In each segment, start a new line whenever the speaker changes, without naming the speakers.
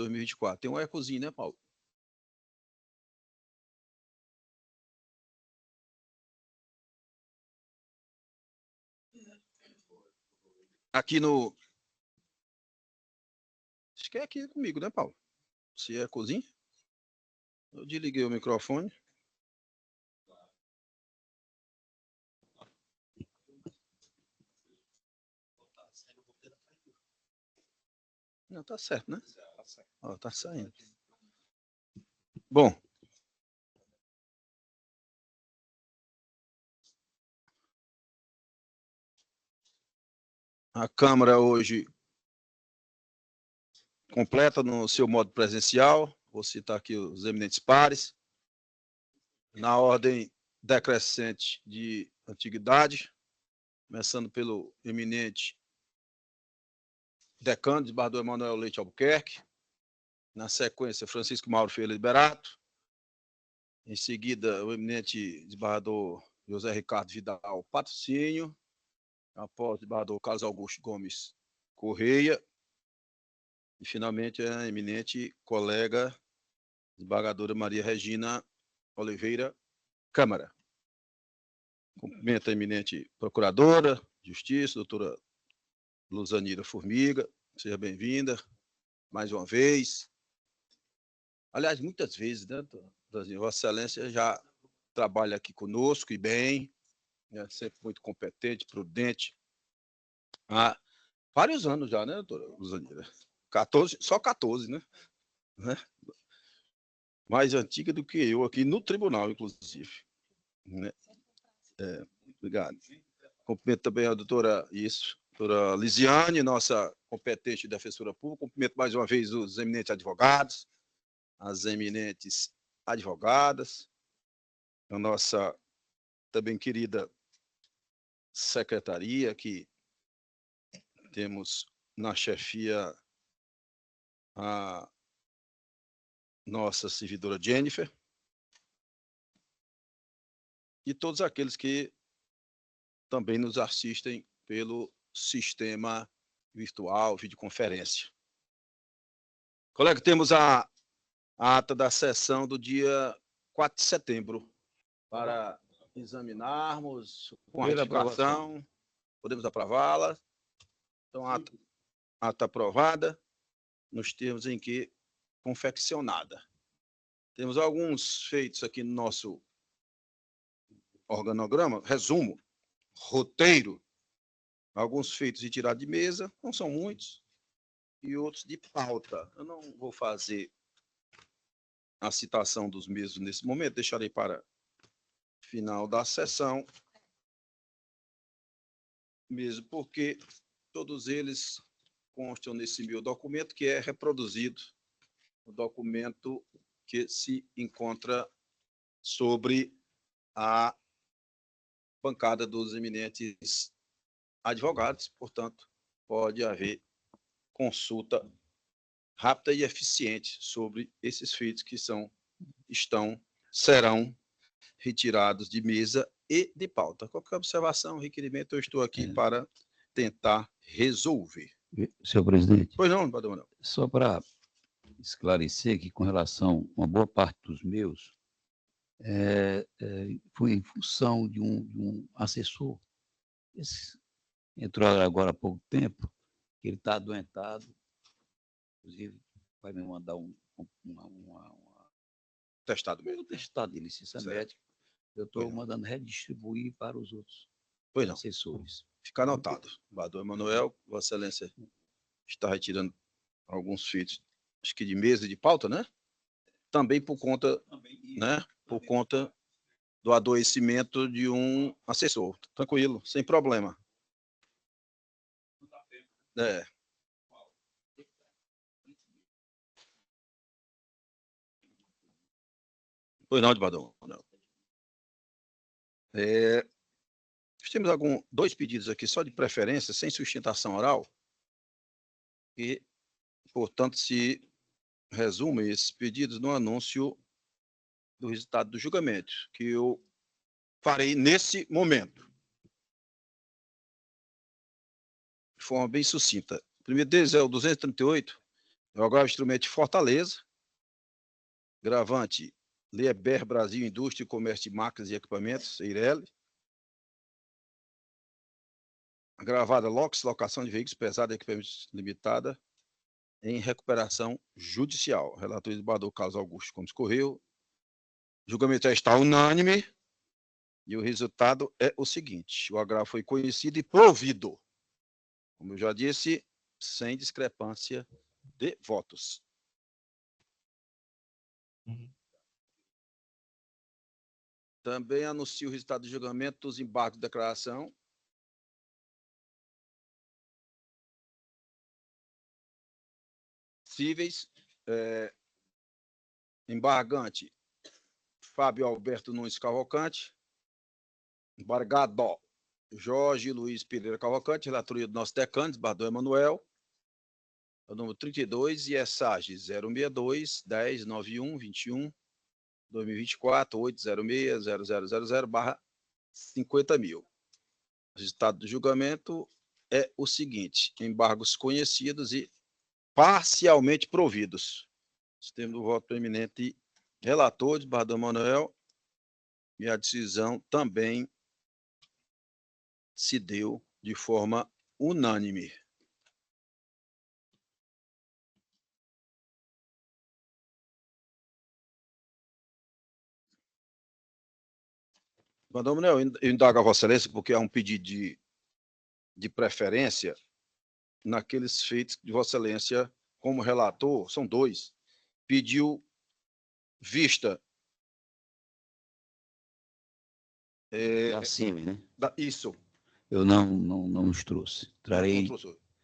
2024. Tem um ecozinho, né, Paulo? Aqui no... Acho que é aqui comigo, né, Paulo? Se é ecozinho. Eu desliguei o microfone. Não, tá certo, né? Ó, tá saindo. Bom. A Câmara hoje completa no seu modo presencial. Vou citar aqui os eminentes pares. Na ordem decrescente de antiguidade, começando pelo eminente decano, desembargador Emanuel Leite Albuquerque. Na sequência, Francisco Mauro Ferreira Liberato. Em seguida, o eminente desembargador José Ricardo Vidal Patrocínio. Após o desembargador Carlos Augusto Gomes Correia. E, finalmente, a eminente colega desembargadora Maria Regina Oliveira Câmara. Cumprimento a eminente procuradora de Justiça, doutora Luzanira Formiga. Seja bem-vinda mais uma vez. Aliás, muitas vezes, né, Vossa Excelência já trabalha aqui conosco e bem, é sempre muito competente, prudente. Há vários anos já, né, doutora Luzanira? 14, só 14, né? Mais antiga do que eu aqui no tribunal, inclusive. Né? Obrigado. Cumprimento também a doutora Lisiane, nossa competente defensora pública. Cumprimento mais uma vez os eminentes advogados, as eminentes advogadas, a nossa também querida secretaria, que temos na chefia a nossa servidora Jennifer, e todos aqueles que também nos assistem pelo sistema virtual, videoconferência. Colega, temos a ata da sessão do dia 4 de setembro para examinarmos com a ratificação. Podemos aprová-la. Então, a ata aprovada nos termos em que confeccionada. Temos alguns feitos aqui no nosso organograma, resumo, roteiro, alguns feitos de tirada de mesa, não são muitos, e outros de pauta. Eu não vou fazer a citação dos mesmos nesse momento, deixarei para final da sessão, mesmo porque todos eles constam nesse meu documento, que é reproduzido no documento que se encontra sobre a bancada dos eminentes advogados, portanto, pode haver consulta rápida e eficiente sobre esses feitos que serão retirados de mesa e de pauta. Qualquer observação, requerimento, eu estou aqui para tentar resolver.
Senhor presidente.
Pois não, Badão Manuel.
Só para esclarecer que, com relação a uma boa parte dos meus, foi em função de um assessor. Esse entrou agora há pouco tempo, que ele está adoentado, inclusive vai me mandar um
testado mesmo.
Testado de licença médica. Eu estou mandando redistribuir para os outros assessores.
Fica anotado. Badão Emanuel, Vossa Excelência está retirando alguns feitos, acho que de mesa e de pauta, né? Também por conta, né? Por conta do adoecimento de um assessor. Tranquilo, sem problema. Pois não, Badão. Temos dois pedidos aqui, só de preferência, sem sustentação oral, e, portanto, se resume esses pedidos no anúncio do resultado do julgamento, que eu farei nesse momento. De forma bem sucinta. O primeiro deles é o 238, É o agravo instrumento de Fortaleza. Gravante Lieber Brasil Indústria e Comércio de Máquinas e Equipamentos, Eireli. Gravada LOX, Locação de Veículos Pesados e Equipamentos Limitada, em recuperação judicial. Relator do desembargador Carlos Augusto Gomes Correia. Julgamento está unânime e o resultado é o seguinte: o agravo foi conhecido e provido, como eu já disse, sem discrepância de votos. Também anuncio o resultado do julgamento dos embargos de declaração. Possíveis. Embargante Fábio Alberto Nunes Cavalcante. Embargado Jorge Luiz Pereira Cavalcante, relatoria do nosso decano, desembargador Emanuel. O número 32 e ESAG 062 10 91 21 2024 806 0000/50.000. O resultado do julgamento é o seguinte: embargos conhecidos e parcialmente providos. Sistema do voto preeminente relator, desembargador Emanuel, e a decisão também se deu de forma unânime. Desembargador Emanuel, eu indago a Vossa Excelência porque há um pedido de preferência naqueles feitos de Vossa Excelência, como relator, são dois, pediu vista.
Acima, né?
Isso.
Eu não os trouxe. Trarei.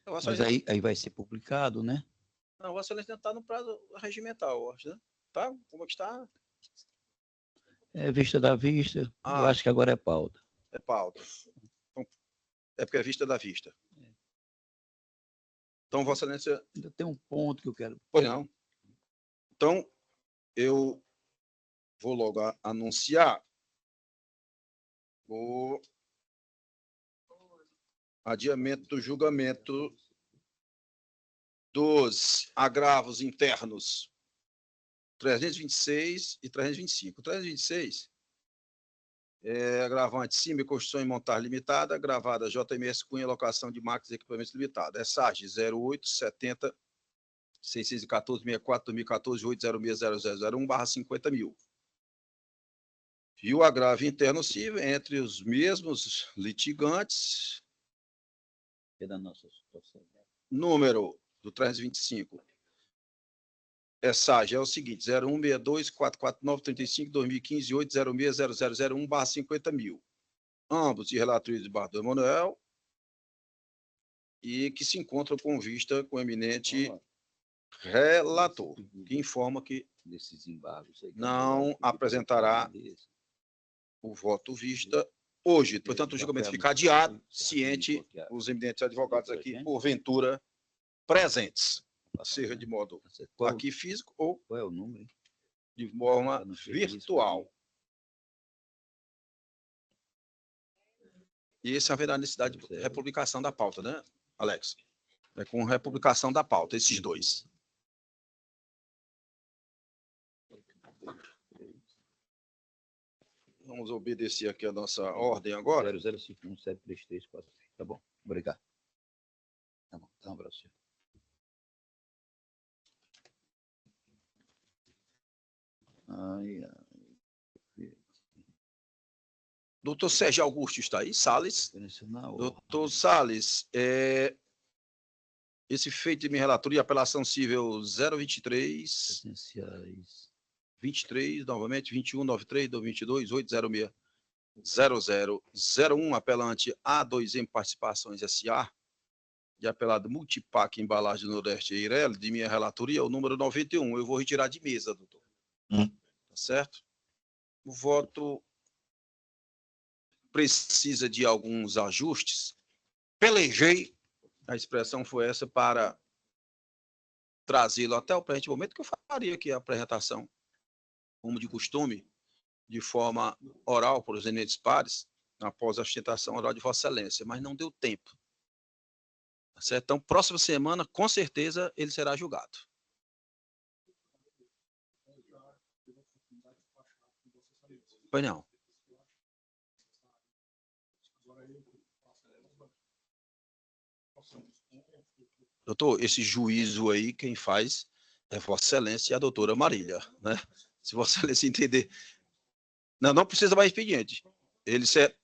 Mas aí vai ser publicado, né?
Não, Vossa Excelência está no prazo regimental, eu acho, né? Tá? Como é que está?
É vista da vista. Eu acho que agora é pauta.
É pauta. Então, é porque é vista da vista. Então, Vossa Excelência.
Ainda tem um ponto que eu quero.
Pois não. Então, eu vou logo anunciar o adiamento do julgamento dos agravos internos 326 e 325. 326 é agravante CIMI, Construção e Montagem Limitada, gravada JMS Cunha, Locação de Máquinas e Equipamentos Limitada. É SAG 0870 614 64 2014 8060001/50.000. E o agravo interno civil entre os mesmos litigantes.
É da nossa situação.
Número do 325. SAG é o seguinte: 0162 449 35 2015 806 0001/50.000. Ambos de relatoria de desembargador Emanuel e que se encontram com vista com o eminente relator, que informa que não apresentará o voto vista hoje. Portanto, o julgamento fica adiado, ciente os eminentes advogados aqui, porventura, presentes, seja de modo aqui físico ou de forma virtual. E essa haverá necessidade de republicação da pauta, né, Alex? É com republicação da pauta, esses dois. Vamos obedecer aqui a nossa ordem agora.
00517334. Tá bom, obrigado. Tá bom, então, um abraço.
Doutor Sérgio Augusto está aí, Salles. Doutor Salles, esse feito de minha relatoria, apelação civil 023, 23, novamente, 21, 93, 2022, 806, 0001, apelante A2M Participações S.A., de apelado Multipac Embalagem do Nordeste Eireli, de minha relatoria, o número 91. Eu vou retirar de mesa, doutor. Tá certo? O voto precisa de alguns ajustes. Pelejei, a expressão foi essa, para trazê-lo até o presente momento, que eu faria aqui a apresentação, como de costume, de forma oral, por os eminentes pares, após a sustentação oral de Vossa Excelência, mas não deu tempo. Tá certo? Então, próxima semana, com certeza, ele será julgado. Pois não. Doutor, esse juízo aí, quem faz é Vossa Excelência e a doutora Marília, né? Se Vossa Excelência entender. Não, não precisa mais expediente. Ele se...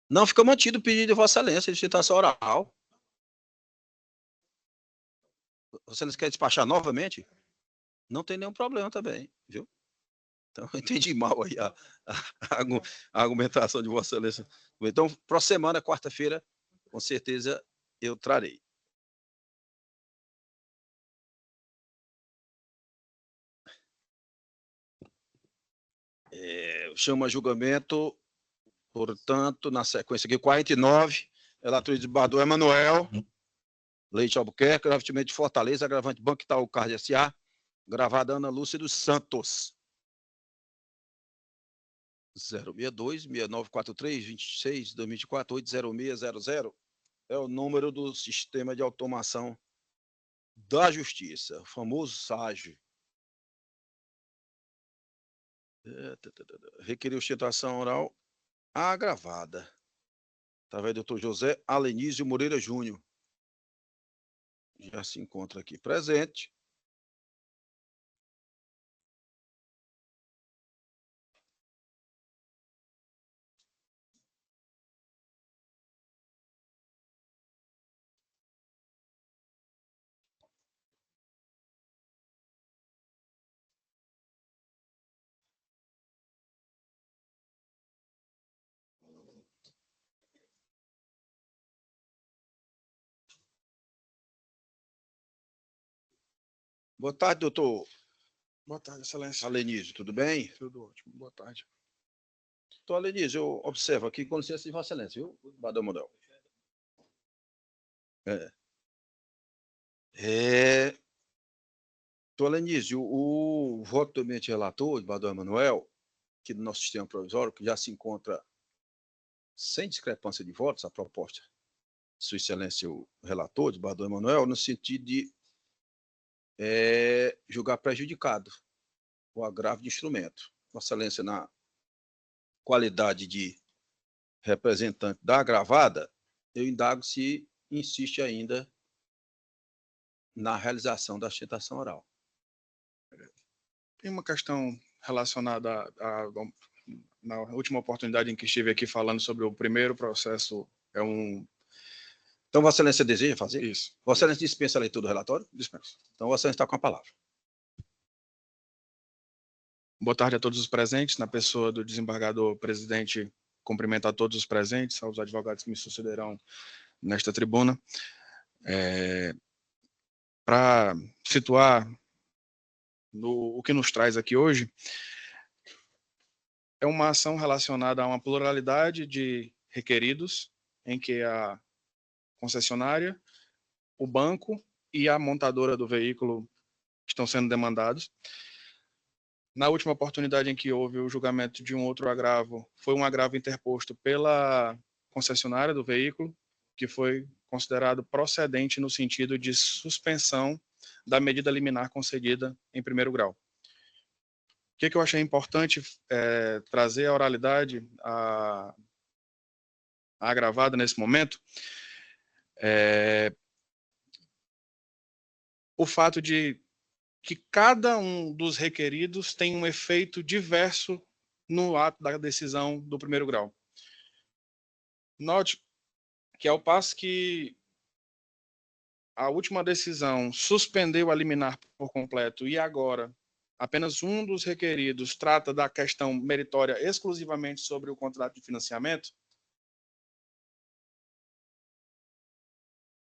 Não fica mantido o pedido de Vossa Excelência de citação oral. Vossa Excelência quer despachar novamente? Não tem nenhum problema também, viu? Então, eu entendi mal aí a argumentação de Vossa Excelência. Então, próxima semana, quarta-feira, com certeza eu trarei. Chamo a julgamento, portanto, na sequência aqui, 49, relator de desembargador Emanuel Leite Albuquerque, agravamento de Fortaleza, agravante Banco Itaú Card S.A., gravada Ana Lúcia dos Santos. 062 6943 26 2024 80600 é o número do sistema de automação da Justiça, o famoso SAGE. Requeriu sustentação oral agravada, através do Dr. José Alenísio Moreira Júnior. Já se encontra aqui presente. Boa tarde, doutor.
Boa tarde, Excelência.
Alenísio, tudo bem?
Tudo ótimo. Boa tarde.
Doutor Alenísio, eu observo aqui, com licença de Vossa Excelência, viu, Badão Model? Doutor Alenísio, o voto do eminente relator, de Badão Emanuel, que no nosso sistema provisório, que já se encontra sem discrepância de votos, a proposta de Sua Excelência, o relator, de Badão Emanuel, no sentido de julgar prejudicado o agravo de instrumento. Vossa Excelência, na qualidade de representante da agravada, eu indago se insiste ainda na realização da sustentação oral.
Tem uma questão relacionada na última oportunidade em que estive aqui falando sobre o primeiro processo,
Então, Vossa Excelência deseja fazer?
Isso.
Vossa Excelência dispensa a leitura do relatório?
Dispenso.
Então, Vossa Excelência está com a palavra.
Boa tarde a todos os presentes. Na pessoa do desembargador presidente, cumprimento a todos os presentes, aos advogados que me sucederão nesta tribuna. Para situar o que nos traz aqui hoje, é uma ação relacionada a uma pluralidade de requeridos, em que a concessionária, o banco e a montadora do veículo estão sendo demandados. Na última oportunidade em que houve o julgamento de um outro agravo, foi um agravo interposto pela concessionária do veículo, que foi considerado procedente no sentido de suspensão da medida liminar concedida em primeiro grau. O que eu achei importante trazer a oralidade a agravada nesse momento o fato de que cada um dos requeridos tem um efeito diverso no ato da decisão do primeiro grau. Note que, ao passo que a última decisão suspendeu a liminar por completo e agora apenas um dos requeridos trata da questão meritória exclusivamente sobre o contrato de financiamento,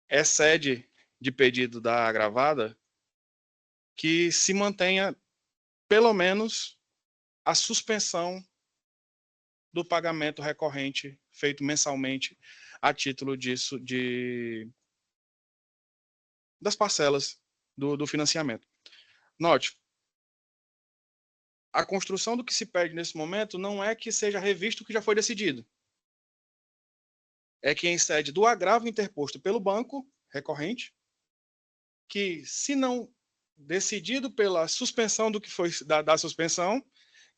excede de pedido da agravada que se mantenha pelo menos a suspensão do pagamento recorrente feito mensalmente a título disso, das parcelas do financiamento. Note, a construção do que se pede nesse momento não é que seja revisto o que já foi decidido. É que, em sede do agravo interposto pelo banco recorrente, que, se não decidido pela suspensão do que foi da suspensão,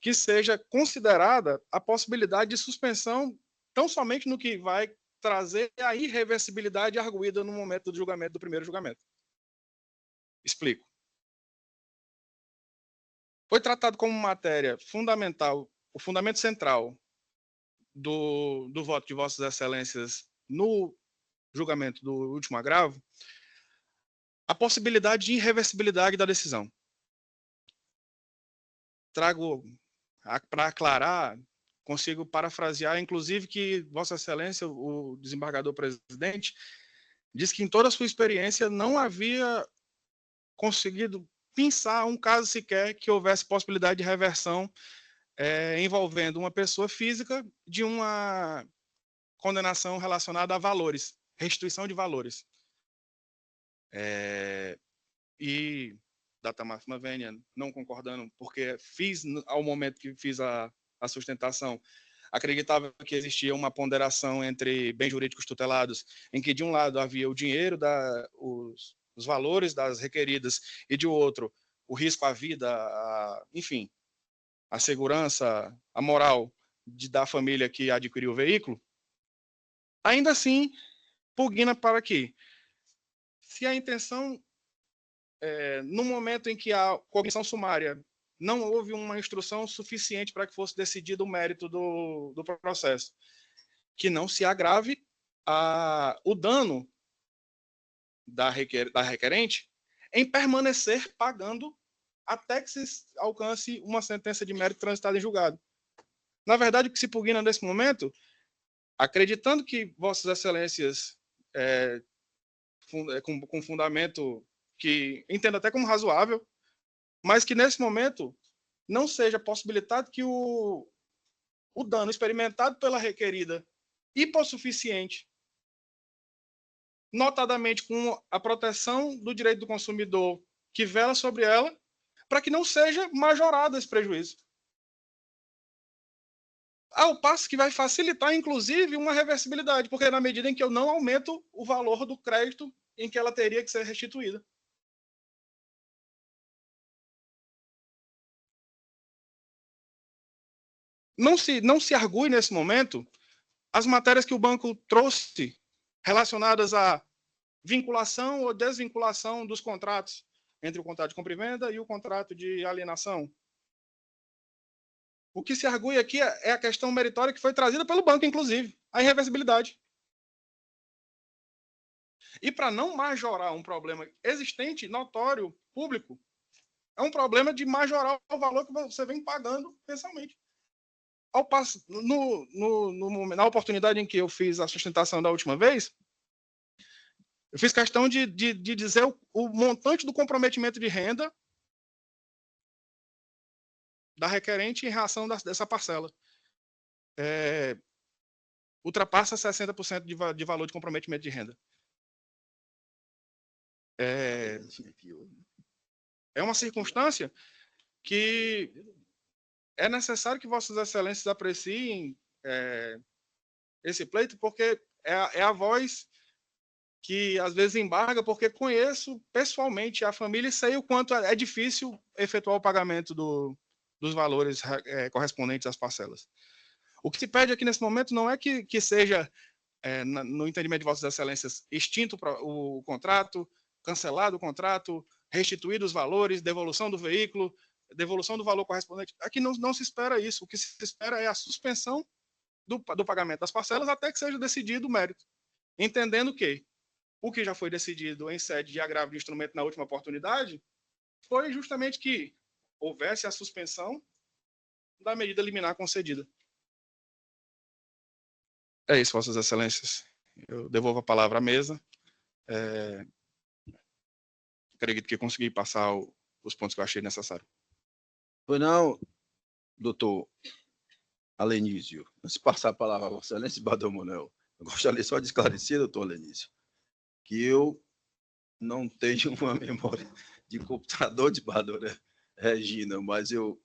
que seja considerada a possibilidade de suspensão tão somente no que vai trazer a irreversibilidade arguída no momento do julgamento, do primeiro julgamento. Explico. Foi tratado como matéria fundamental, o fundamento central do voto de Vossas Excelências no julgamento do último agravo, a possibilidade de irreversibilidade da decisão. Trago, para aclarar, consigo parafrasear, inclusive, que Vossa Excelência, o desembargador presidente, disse que em toda a sua experiência não havia conseguido pensar um caso sequer que houvesse possibilidade de reversão envolvendo uma pessoa física de uma condenação relacionada a valores, restituição de valores. E data máxima vênia, não concordando, porque ao momento que fiz a sustentação, acreditava que existia uma ponderação entre bens jurídicos tutelados, em que de um lado havia o dinheiro, os valores das requeridas, e de outro, o risco à vida, enfim, a segurança, a moral da família que adquiriu o veículo. Ainda assim, pugna para que, se a intenção, no momento em que a cognição sumária não houve uma instrução suficiente para que fosse decidido o mérito do processo, que não se agrave o dano da requerente em permanecer pagando até que se alcance uma sentença de mérito transitada em julgado. Na verdade, o que se pugna nesse momento, acreditando que Vossas Excelências, com fundamento que entendo até como razoável, mas que nesse momento não seja possibilitado que o dano experimentado pela requerida hipossuficiente, notadamente com a proteção do direito do consumidor que vela sobre ela, para que não seja majorado esse prejuízo. Ao passo que vai facilitar, inclusive, uma reversibilidade, porque na medida em que eu não aumento o valor do crédito em que ela teria que ser restituída. Não se argue nesse momento as matérias que o banco trouxe relacionadas à vinculação ou desvinculação dos contratos entre o contrato de compra e venda e o contrato de alienação. O que se argue aqui é a questão meritória que foi trazida pelo banco, inclusive, a irreversibilidade. E para não majorar um problema existente, notório, público, é um problema de majorar o valor que você vem pagando mensalmente. Na oportunidade em que eu fiz a sustentação da última vez, eu fiz questão de dizer o montante do comprometimento de renda da requerente em relação dessa parcela. Ultrapassa 60% de valor de comprometimento de renda. É uma circunstância que é necessário que Vossas Excelências apreciem esse pleito, porque é a voz que às vezes embarga, porque conheço pessoalmente a família e sei o quanto é difícil efetuar o pagamento dos valores correspondentes às parcelas. O que se pede aqui nesse momento não é que seja, no entendimento de Vossas Excelências, extinto o contrato, cancelado o contrato, restituído os valores, devolução do veículo, devolução do valor correspondente. Aqui não se espera isso. O que se espera é a suspensão do pagamento das parcelas até que seja decidido o mérito. Entendendo que o que já foi decidido em sede de agravo de instrumento na última oportunidade foi justamente que houvesse a suspensão da medida liminar concedida. É isso, Vossas Excelências. Eu devolvo a palavra à mesa. Acredito que consegui passar os pontos que eu achei necessário.
Pois não, doutor Alenísio. Antes de passar a palavra a Vossa Excelência, Badomonel, eu gostaria só de esclarecer, doutor Alenísio, que eu não tenho uma memória de computador de Badora Regina, mas eu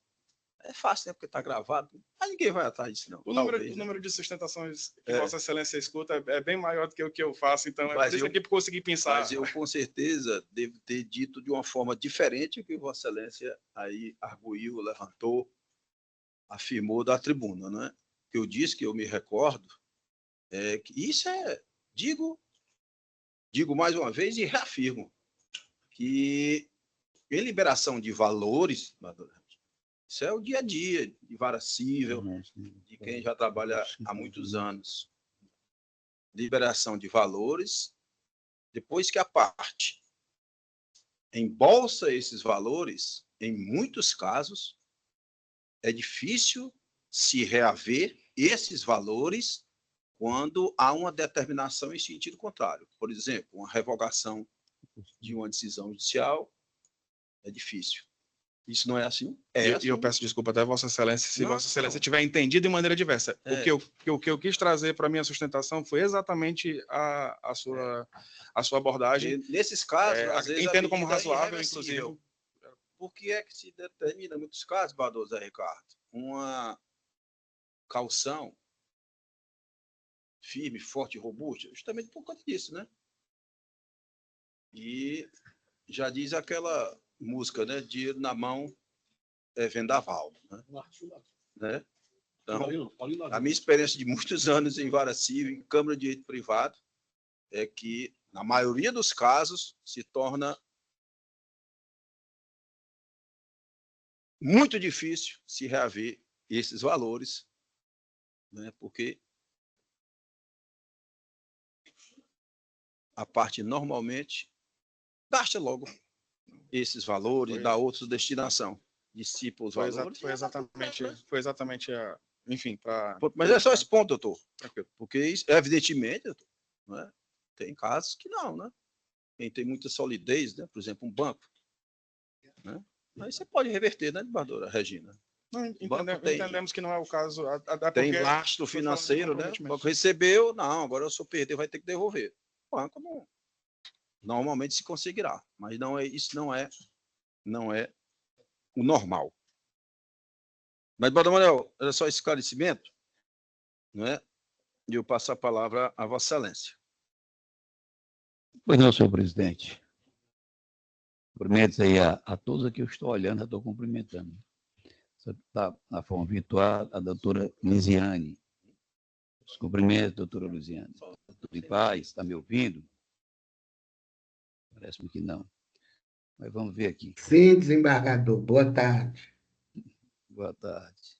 É fácil, né? Porque está gravado. Mas ninguém vai atrás disso, não.
O
Talvez,
número de sustentações que
É.
Vossa Excelência escuta é bem maior do que o que eu faço, então é
Mas
por isso
eu-
que eu consegui pensar.
Mas eu, com certeza, devo ter dito de uma forma diferente o que Vossa Excelência aí arguiu, levantou, afirmou da tribuna, né? Que eu disse, que eu me recordo, que isso digo mais uma vez e reafirmo, que em liberação de valores, isso é o dia a dia, de vara cível, de quem já trabalha há muitos anos. Liberação de valores, depois que a parte embolsa esses valores, em muitos casos, é difícil se reaver esses valores quando há uma determinação em sentido contrário. Por exemplo, uma revogação de uma decisão judicial é difícil. Isso não é assim?
E
assim.
eu peço desculpa até Vossa Excelência se
Não,
Vossa Excelência
não.
tiver entendido de maneira diversa.
É.
O que eu quis trazer para a minha sustentação foi exatamente a sua abordagem.
Porque nesses casos, às vezes,
entendo
a
como
medida é
razoável,
irreversível.
inclusive.
Por que é que se determina, em muitos casos, Bador Zé Ricardo, uma caução firme, forte e robusta? Justamente por conta disso, né? E já diz aquela música, né? Dinheiro na mão é vendaval, né? Então, a minha experiência de muitos anos em vara civil, em Câmara de Direito Privado, é que, na maioria dos casos, se torna muito difícil se reaver esses valores, né? Porque a parte normalmente gasta logo esses valores, dá outros destinação, dissipa os valores.
Foi exatamente a. Enfim, para.
Mas é só esse ponto, doutor. Porque, evidentemente, doutor, né? Tem casos que não, né? Quem tem muita solidez, né? Por exemplo, um banco, né? Aí você pode reverter, né, desembargadora Regina?
Não, entendemos que não é o caso.
Tem lastro financeiro, né? O banco recebeu, não, agora se eu perder, vai ter que devolver. O banco não, normalmente se conseguirá, mas isso não é o normal. Mas, Bador Manuel, era só esse esclarecimento, né? E eu passo a palavra a Vossa Excelência.
Pois não, senhor presidente. Cumprimentos aí a todos aqui, eu estou olhando, já estou cumprimentando. Está na forma virtual, a doutora Luziane. Os cumprimentos, doutora Luziane. Tudo em paz? Está me ouvindo? Parece-me que não. Mas vamos ver aqui.
Sim, desembargador. Boa tarde.
Boa tarde.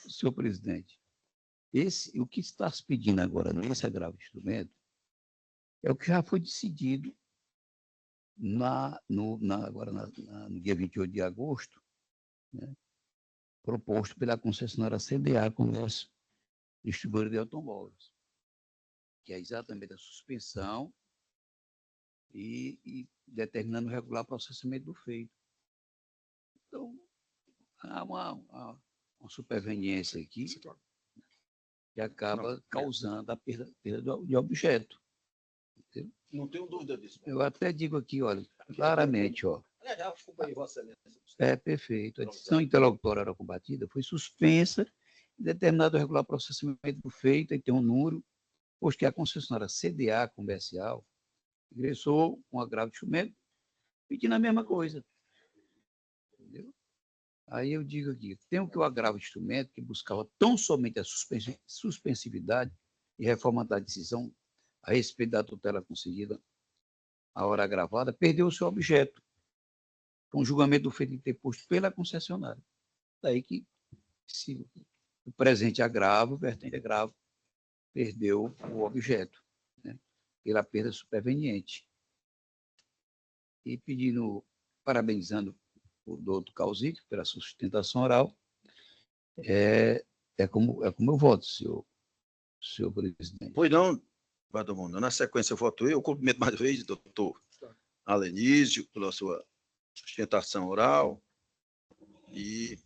Senhor presidente, o que está se pedindo agora nesse agravo de instrumento é o que já foi decidido agora no dia 28 de agosto, né, proposto pela concessionária CDA, Comércio Distribuidora de Automóveis, que é exatamente a suspensão e determinando regular processamento do feito. Então, há uma superveniência aqui que acaba causando a perda de objeto. Entendeu?
Não tenho dúvida disso.
Eu até digo aqui, olha, claramente, ó.
Já acompanhei Vossa Excelência.
É perfeito. A decisão interlocutória era combatida foi suspensa e determinado o regular processamento do feito, e tem um número, pois que a concessionária CDA Comercial ingressou com agravo de instrumento pedindo a mesma coisa. Entendeu? Aí eu digo aqui, tem o que o agravo de instrumento, que buscava tão somente a suspensividade e reforma da decisão a respeito da tutela concedida à hora agravada, perdeu o seu objeto, com o julgamento do feito interposto pela concessionária. Daí que, se o presente agravo, o vertente agravo, perdeu o objeto, né, pela perda superveniente. E parabenizando o doutor Calzic pela sustentação oral, é como eu voto, senhor presidente.
Pois não, Bador Manuel. Na sequência, eu voto eu. Cumprimento mais uma vez, doutor Alenísio, pela sua sustentação oral e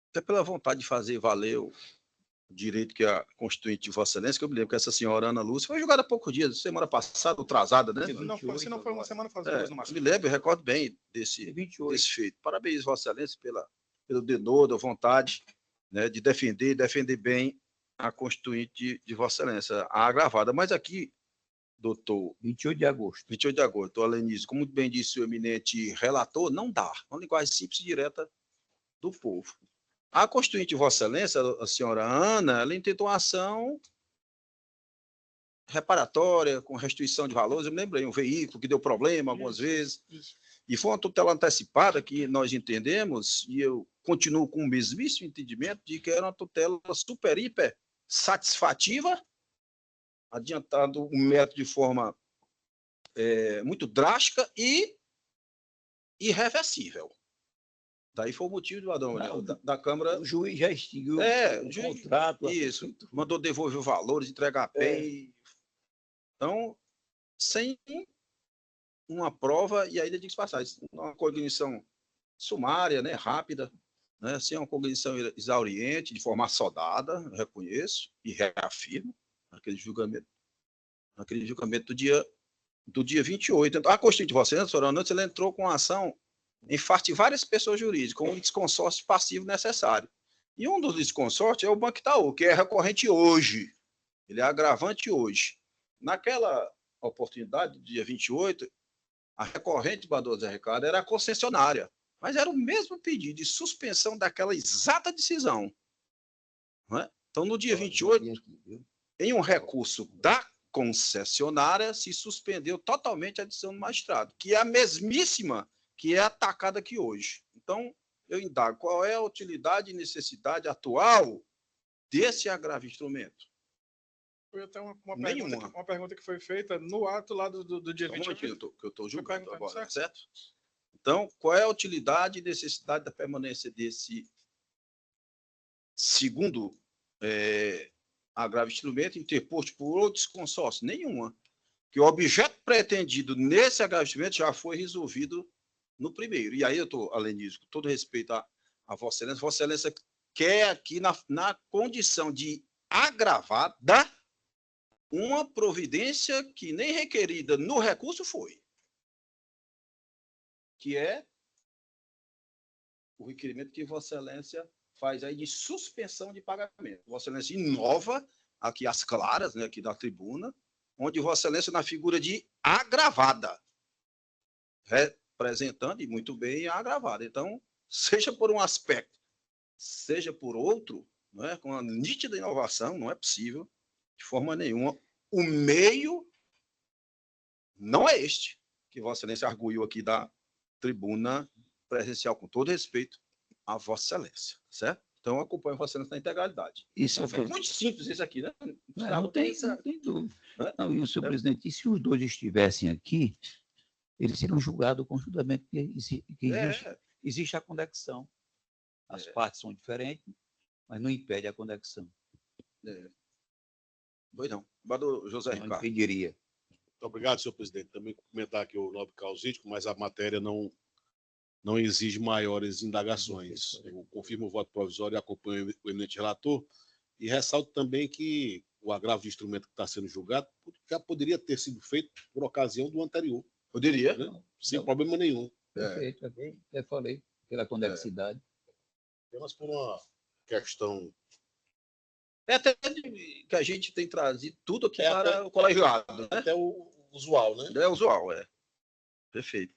até pela vontade de fazer valer direito que a Constituinte de Vossa Excelência, que eu me lembro que essa senhora Ana Lúcia foi julgada há poucos dias, semana passada, atrasada, né?
Se não foi uma semana, faz duas no máximo.
Me lembro, eu recordo bem desse feito. Parabéns, Vossa Excelência, pelo denor, da vontade, né, de defender bem a Constituinte de Vossa Excelência, a agravada. Mas aqui, doutor...
28 de agosto.
28 de agosto, doutor Alenísio, como muito bem disse o eminente relator, não dá. Uma linguagem simples e direta do povo. A Constituinte de Vossa Excelência, a senhora Ana, ela intentou uma ação reparatória, com restituição de valores. Eu me lembrei, um veículo que deu problema algumas vezes. E foi uma tutela antecipada que nós entendemos, e eu continuo com o mesmíssimo entendimento, de que era uma tutela super, hiper satisfativa, adiantando o método de forma muito drástica e irreversível. Daí foi o motivo da Câmara.
O juiz já extinguiu o contrato.
Isso, mandou devolver os valores, entregar bem. Então, sem uma prova, e ainda digo passar, uma cognição sumária, né, rápida, né, sem uma cognição exauriente, de forma assodada, reconheço e reafirmo, aquele julgamento do dia 28. Então, a Constituinte de Vossa Excelência, senhora Ana, ela entrou com a ação em face de várias pessoas jurídicas, com um desconsórcio passivo necessário. E um dos desconsórcios é o Banco Itaú, que é recorrente hoje. Ele é agravante hoje. Naquela oportunidade, do dia 28, a recorrente do Zé Ricardo era a concessionária, mas era o mesmo pedido de suspensão daquela exata decisão. Não é? Então, no dia 28, em um recurso da concessionária, se suspendeu totalmente a decisão do magistrado, que é a mesmíssima que é atacada aqui hoje. Então, eu indago, qual é a utilidade e necessidade atual desse agravo instrumento?
Foi até uma pergunta que foi feita no ato lá do dia 28.
Que eu estou julgando agora, certo? Então, qual é a utilidade e necessidade da permanência desse segundo agravo instrumento interposto por outros consórcios? Nenhuma. Que o objeto pretendido nesse agravo instrumento já foi resolvido no primeiro. E aí eu estou, além disso, com todo respeito a Vossa Excelência quer aqui, na condição de agravada, uma providência que nem requerida no recurso foi, que é o requerimento que Vossa Excelência faz aí de suspensão de pagamento. Vossa Excelência inova aqui as claras, né, aqui da tribuna, onde Vossa Excelência, na figura de agravada, representando, e muito bem, a agravada. Então, seja por um aspecto, seja por outro, não é, com uma nítida inovação, não é possível, de forma nenhuma, o meio não é este, que Vossa Excelência arguiu aqui da tribuna presencial, com todo respeito a Vossa Excelência, certo? Então, eu acompanho Vossa Excelência na integralidade.
Isso
é muito simples isso aqui, né?
Não tem dúvida. Não, e o senhor presidente, e se os dois estivessem aqui, eles seriam julgados conjuntamente, que existe a conexão. As partes são diferentes, mas não impede a conexão.
Pois não. Bado José
Não
Ricardo.
impediria.
Muito obrigado, senhor presidente. Também cumprimentar aqui o nobre causídico, mas a matéria não exige maiores indagações. Eu confirmo o voto provisório e acompanho o eminente relator e ressalto também que o agravo de instrumento que está sendo julgado já poderia ter sido feito por ocasião do anterior.
Poderia?
Né? Sem problema nenhum.
Perfeito, eu falei, pela conexidade.
Apenas por uma questão...
É até que a gente tem trazido tudo aqui para o colegiado. Né?
Até o usual, né?
É usual, Perfeito.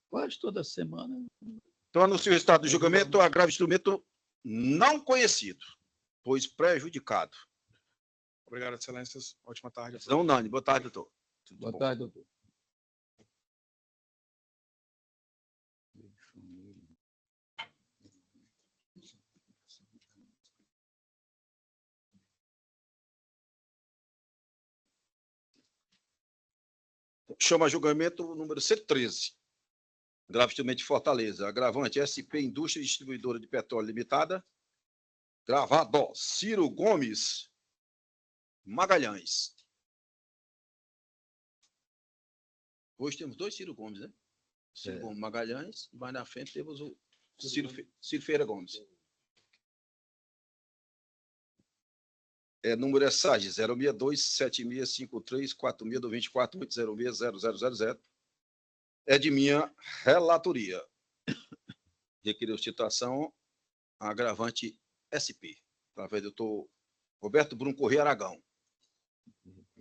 Quase toda semana.
Então, anuncio o resultado do julgamento, agravo de instrumento não conhecido, pois prejudicado.
Obrigado, excelências. Ótima tarde.
Decisão unânime. Boa tarde, doutor.
Boa tarde, doutor.
Chama julgamento número 113. Agravo de instrumento de Fortaleza. Agravante SP Indústria Distribuidora de Petróleo Limitada. Gravado Ciro Gomes Magalhães. Hoje temos dois Ciro Gomes, né? Ciro Gomes Magalhães, e mais na frente temos o Ciro Feira Gomes. Número é SAG 062-7653-4624-806-00000. É de minha relatoria. Requeriu citação agravante SP, através do doutor Roberto Bruno Corrêa Aragão.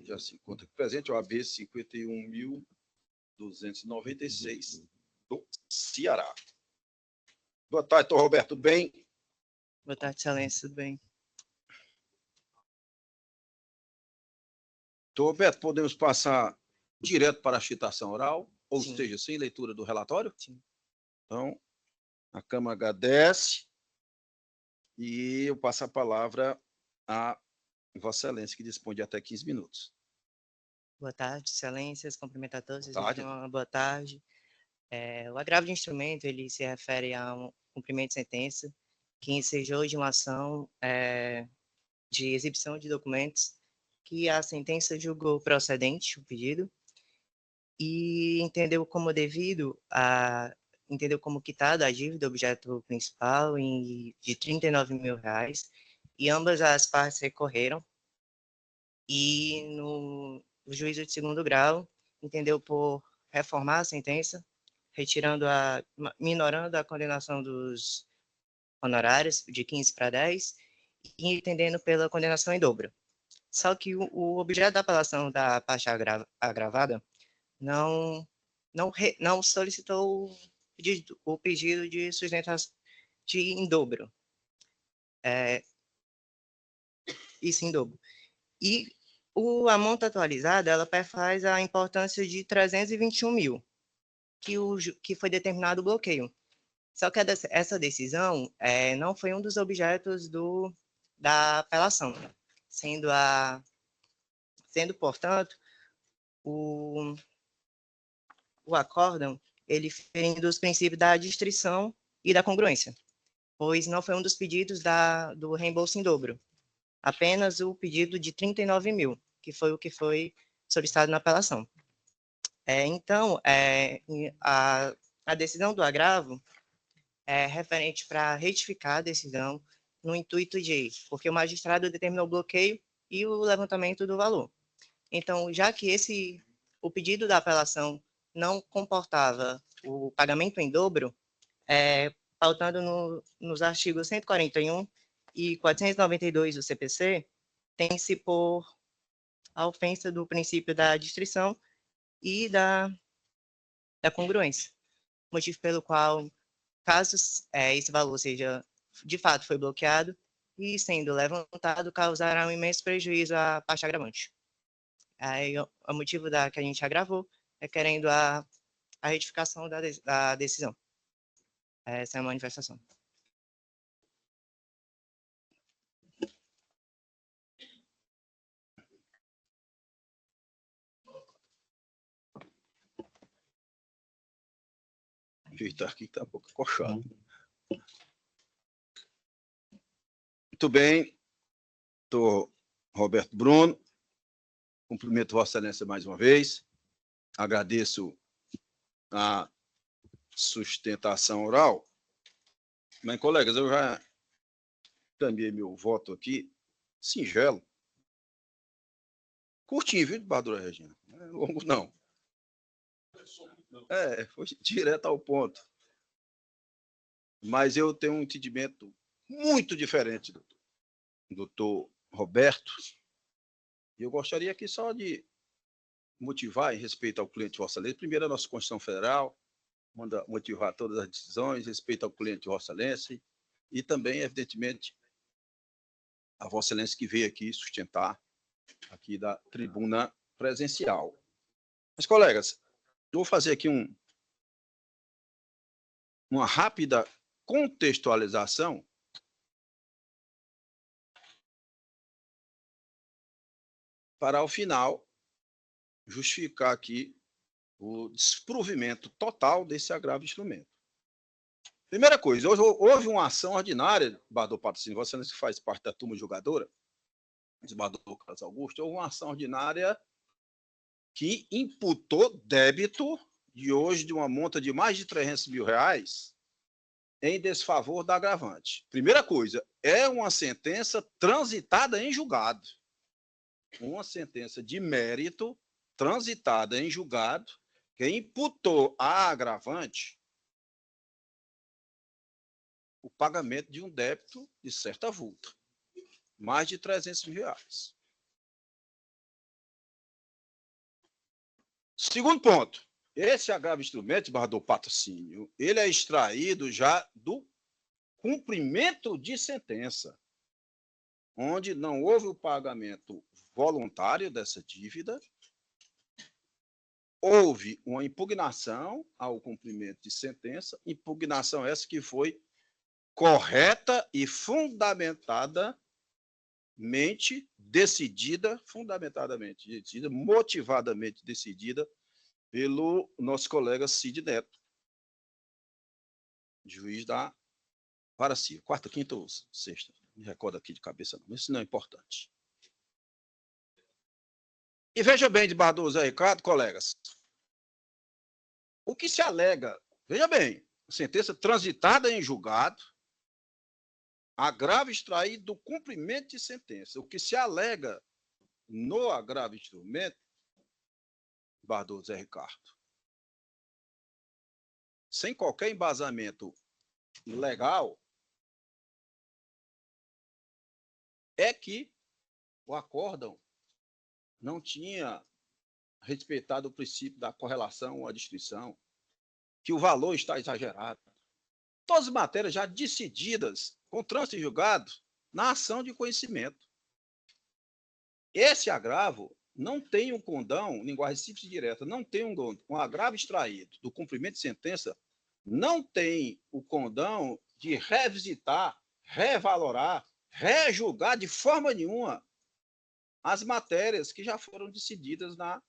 Já se encontra aqui presente, OAB 51.296 do Ceará. Boa tarde, doutor Roberto, tudo bem?
Boa tarde, excelência, tudo bem?
Doutor Roberto, podemos passar direto para a citação oral, ou
Sim.
seja, sem leitura do relatório?
Sim.
Então, a Câmara agradece e eu passo a palavra a Vossa Excelência, que dispõe de até 15 minutos.
Boa tarde, excelências, cumprimento a todos,
Boa tarde.
uma boa tarde. O agravo de instrumento, ele se refere a um cumprimento de sentença que ensejou de uma ação de exibição de documentos que a sentença julgou procedente o pedido e entendeu como devido entendeu como quitada a dívida objeto principal de R$ 39.000 e ambas as partes recorreram e no juízo de segundo grau entendeu por reformar a sentença, minorando a condenação dos honorários de 15 para 10 e entendendo pela condenação em dobro. Só que o objeto da apelação da parte agravada não solicitou o pedido de sustentação em dobro. Isso em dobro. E a monta atualizada, ela perfaz a importância de 321 mil, que foi determinado o bloqueio. Só que essa decisão não foi um dos objetos da apelação, sendo, portanto, o acórdão, ele ferindo os princípios da distrição e da congruência, pois não foi um dos pedidos do reembolso em dobro, apenas o pedido de 39 mil, que foi o que foi solicitado na apelação. Então, a decisão do agravo é referente para retificar a decisão no intuito porque o magistrado determinou o bloqueio e o levantamento do valor. Então, já que o pedido da apelação não comportava o pagamento em dobro, pautando nos artigos 141 e 492 do CPC, tem-se por a ofensa do princípio da distrição e da congruência, motivo pelo qual, caso esse valor seja, de fato, foi bloqueado e sendo levantado, causará um imenso prejuízo à parte agravante. O motivo que a gente agravou é querendo a retificação da decisão. Essa é a manifestação.
Eita, aqui está um pouco coxado. Muito bem, doutor Roberto Bruno. Cumprimento Vossa Excelência mais uma vez. Agradeço a sustentação oral. Mas, colegas, eu já também meu voto aqui, singelo. Curtinho, viu, Bárbara Regina? Não é longo, não. Foi direto ao ponto. Mas eu tenho um entendimento muito diferente do doutor Roberto. E eu gostaria aqui só de motivar em respeito ao cliente de Vossa Excelência. Primeiro, a nossa Constituição Federal manda motivar todas as decisões, respeito ao cliente de Vossa Excelência, e também, evidentemente, a Vossa Excelência que veio aqui sustentar aqui da tribuna presencial. Mas, colegas, eu vou fazer aqui uma rápida contextualização para, ao final, justificar aqui o desprovimento total desse agravo de instrumento. Primeira coisa, houve uma ação ordinária, desembargador Patrocínio, Vossa Excelência que faz parte da turma julgadora, desembargador Carlos Augusto, houve uma ação ordinária que imputou débito de hoje de uma monta de mais de R$300 mil em desfavor da agravante. Primeira coisa, é uma sentença transitada em julgado. Uma sentença de mérito transitada em julgado que imputou à agravante o pagamento de um débito de certa vulta, mais de R$300 mil. Segundo ponto, esse agravo instrumento, desembargador Patrocínio, ele é extraído já do cumprimento de sentença, onde não houve o pagamento voluntário dessa dívida, houve uma impugnação ao cumprimento de sentença, impugnação essa que foi correta e fundamentadamente decidida, motivadamente decidida pelo nosso colega Cid Neto, juiz da Vara Civil, quarta, quinta ou sexta, não me recordo aqui de cabeça não, mas isso não é importante. E veja bem, desembargador Zé Ricardo, colegas, o que se alega, veja bem, sentença transitada em julgado, agravo extraído do cumprimento de sentença. O que se alega no agravo instrumento, desembargador Zé Ricardo, sem qualquer embasamento legal, é que o acórdão não tinha respeitado o princípio da correlação à destruição, que o valor está exagerado. Todas as matérias já decididas com trânsito em julgado na ação de conhecimento. Esse agravo não tem um condão, linguagem simples e direta, não tem um agravo extraído do cumprimento de sentença, não tem o condão de revisitar, revalorar, rejulgar de forma nenhuma as matérias que já foram decididas na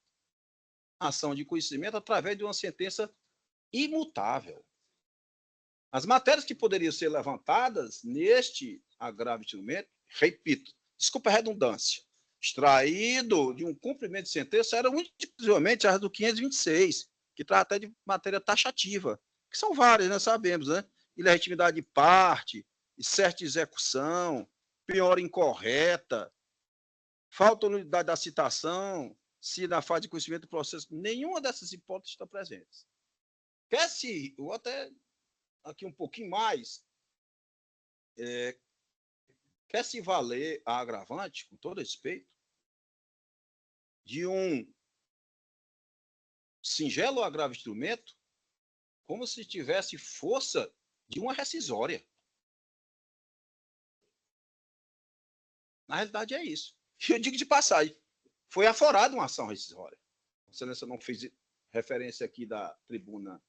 ação de conhecimento através de uma sentença imutável. As matérias que poderiam ser levantadas neste agravo instrumento, repito, desculpa a redundância, extraído de um cumprimento de sentença, eram exclusivamente as do 526, que trata de matéria taxativa, que são várias, nós sabemos, né? Ilegitimidade de parte, certa execução, penhora incorreta, falta unidade da citação, se na fase de conhecimento do processo, nenhuma dessas hipóteses está presente. Quer-se, ou até aqui um pouquinho mais, quer-se valer a agravante, com todo respeito, de um singelo agravo instrumento, como se tivesse força de uma rescisória. Na realidade é isso. E eu digo de passagem, foi aforada uma ação rescisória. A Excelência não fez referência aqui da tribuna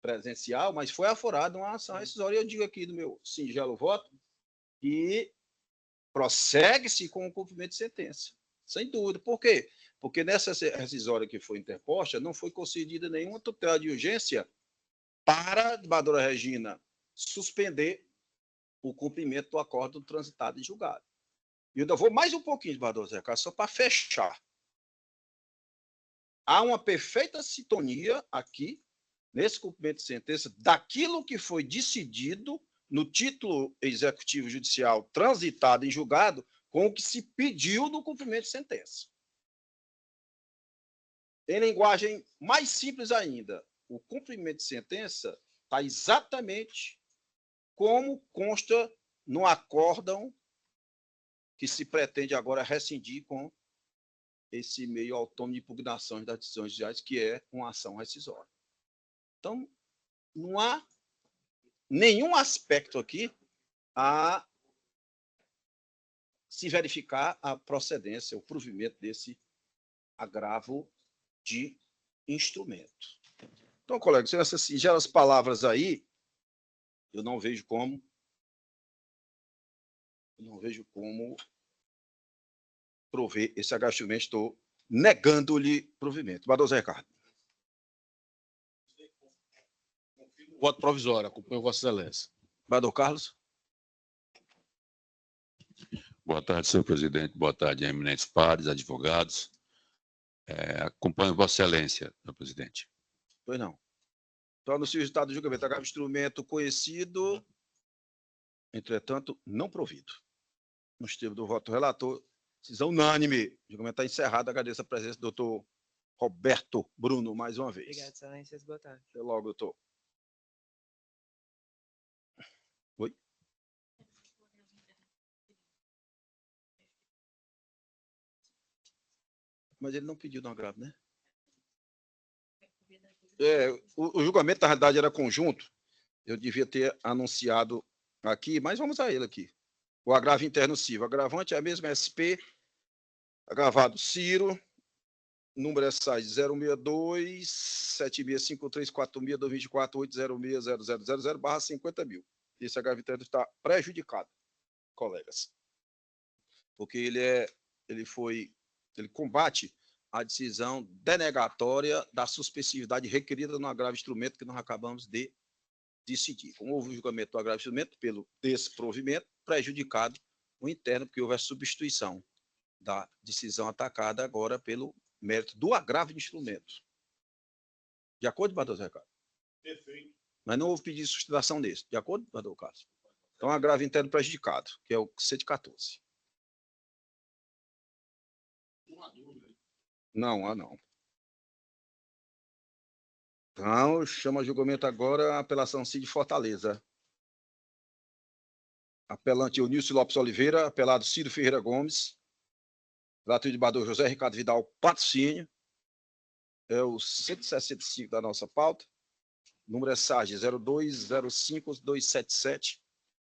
presencial, mas foi aforada uma ação rescisória. E eu digo aqui do meu singelo voto que prossegue-se com o cumprimento de sentença. Sem dúvida. Por quê? Porque nessa rescisória que foi interposta, não foi concedida nenhuma tutela de urgência para a desembargadora Regina suspender o cumprimento do acordo transitado e julgado. E eu ainda vou mais um pouquinho, desembargador Zé Carlos, só para fechar. Há uma perfeita sintonia aqui, nesse cumprimento de sentença, daquilo que foi decidido no título executivo judicial transitado em julgado com o que se pediu no cumprimento de sentença. Em linguagem mais simples ainda, o cumprimento de sentença está exatamente como consta no acórdão que se pretende agora rescindir com esse meio autônomo de impugnações das decisões judiciais, que é uma ação rescisória. Então, não há nenhum aspecto aqui a se verificar a procedência, o provimento desse agravo de instrumento. Então, colegas, essas singelas palavras aí, eu não vejo como prover esse agachamento, estou negando-lhe provimento. Desembargador Zé Ricardo.
Voto provisório, acompanho Vossa Excelência.
Desembargador Carlos.
Boa tarde, senhor presidente. Boa tarde, eminentes pares, advogados. Acompanho Vossa Excelência, senhor presidente.
Pois não. Torna-se o resultado do julgamento agravo instrumento conhecido, entretanto, não provido. Nos termos do voto do relator, decisão unânime. O julgamento está encerrado. Agradeço a presença do doutor Roberto Bruno, mais uma vez.
Obrigado, excelências. Boa tarde.
Até logo, doutor. Oi? Mas ele não pediu no agravo, né? O julgamento, na realidade, era conjunto. Eu devia ter anunciado aqui, mas vamos a ele aqui. O agravo interno civil. Agravante é a mesma SP, agravado Ciro, número é SAIS 062 7653462024806000/50 mil. Esse agravo interno está prejudicado, colegas. Porque ele combate a decisão denegatória da suspensividade requerida no agravo instrumento que nós acabamos de decidir. Como houve o julgamento do agravo instrumento pelo desprovimento, prejudicado o interno, porque houve a substituição da decisão atacada agora pelo mérito do agravo de instrumento. De acordo, Bador Ricardo?
Perfeito.
Mas não houve pedido de sustentação desse. De acordo, Bador Carlos? Então, agravo interno prejudicado, que é o C14. Não, não. Então, chama julgamento agora a apelação Cid Fortaleza. Apelante Eunilson Lopes Oliveira, apelado Ciro Ferreira Gomes, relator de Bador José Ricardo Vidal Patrocínio, é o 165 da nossa pauta, número é SAG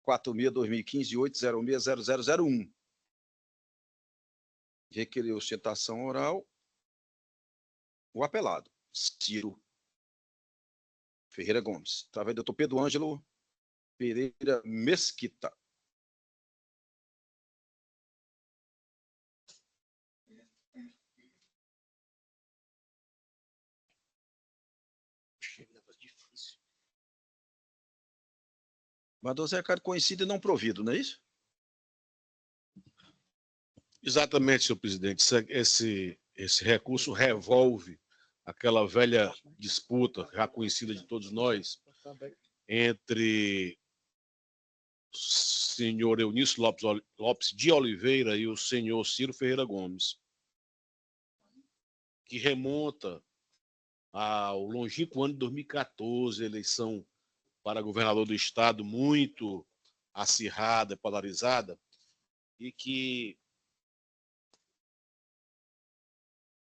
0205-277-46-2015-806-0001. Requeriu sustentação oral o apelado, Ciro Ferreira Gomes, através do doutor Pedro Ângelo Pereira Mesquita. Bador Zé Ricardo conhecido e não provido, não é isso?
Exatamente, senhor presidente. Esse recurso revolve aquela velha disputa, já conhecida de todos nós, entre o senhor Eunice Lopes de Oliveira e o senhor Ciro Ferreira Gomes, que remonta ao longínquo ano de 2014, eleição para governador do estado muito acirrada, polarizada, e que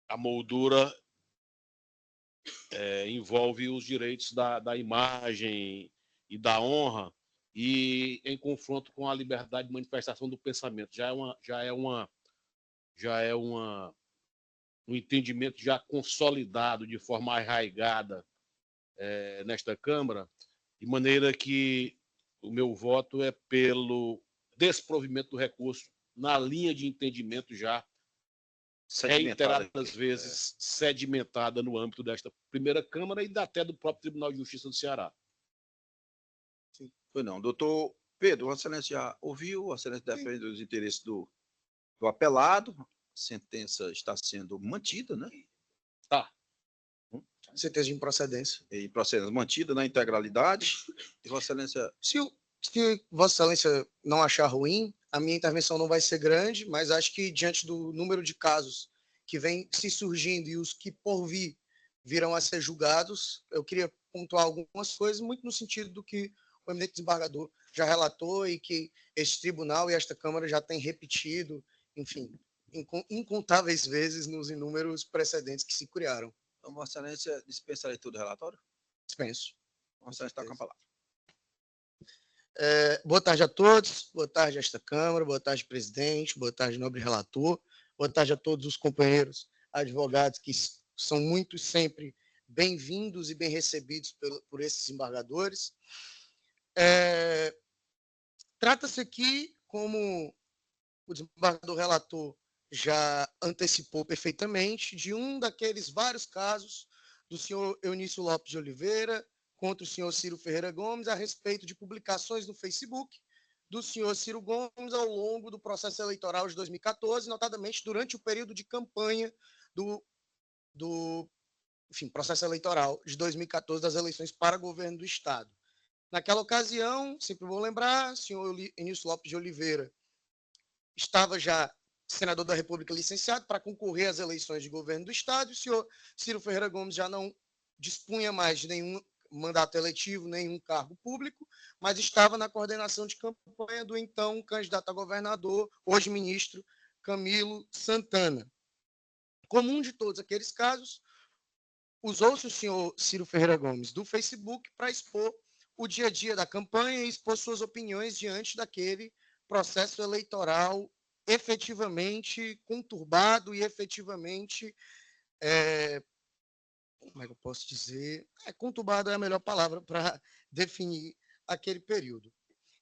a moldura envolve os direitos da imagem e da honra, e em confronto com a liberdade de manifestação do pensamento. Já é um entendimento já consolidado de forma arraigada nesta Câmara, de maneira que o meu voto é pelo desprovimento do recurso, na linha de entendimento já reiteradas vezes sedimentada no âmbito desta primeira Câmara e até do próprio Tribunal de Justiça do Ceará.
Sim. Foi não. Doutor Pedro, Vossa Excelência já ouviu, Vossa Excelência defende os interesses do apelado, a sentença está sendo mantida, né?
Tá.
Certeza de improcedência.
E procedência mantida na integralidade. E Vossa Excelência...
Se Vossa Excelência não achar ruim, a minha intervenção não vai ser grande, mas acho que diante do número de casos que vem se surgindo e os que por vir virão a ser julgados, eu queria pontuar algumas coisas, muito no sentido do que o eminente desembargador já relatou e que este tribunal e esta Câmara já têm repetido, enfim, incontáveis vezes nos inúmeros precedentes que se criaram.
Então, Vossa Excelência dispensa a leitura do relatório?
Dispenso.
Vossa Excelência está com a palavra.
Boa tarde a todos, boa tarde a esta Câmara, boa tarde, presidente, boa tarde, nobre relator, boa tarde a todos os companheiros advogados que são muitos sempre bem-vindos e bem recebidos por esses desembargadores. Trata-se aqui, como o desembargador relator já antecipou perfeitamente, de um daqueles vários casos do senhor Eunice Lopes de Oliveira contra o senhor Ciro Ferreira Gomes a respeito de publicações no Facebook do senhor Ciro Gomes ao longo do processo eleitoral de 2014, notadamente durante o período de campanha do enfim, processo eleitoral de 2014 das eleições para governo do Estado. Naquela ocasião, sempre vou lembrar, o senhor Eunício Lopes de Oliveira estava já senador da República licenciado para concorrer às eleições de governo do Estado, e o senhor Ciro Ferreira Gomes já não dispunha mais de nenhum mandato eletivo, nenhum cargo público, mas estava na coordenação de campanha do então candidato a governador, hoje ministro, Camilo Santana. Comum de todos aqueles casos, usou-se o senhor Ciro Ferreira Gomes do Facebook para expor o dia a dia da campanha e expor suas opiniões diante daquele processo eleitoral efetivamente conturbado e efetivamente, como é que eu posso dizer? Conturbado é a melhor palavra para definir aquele período.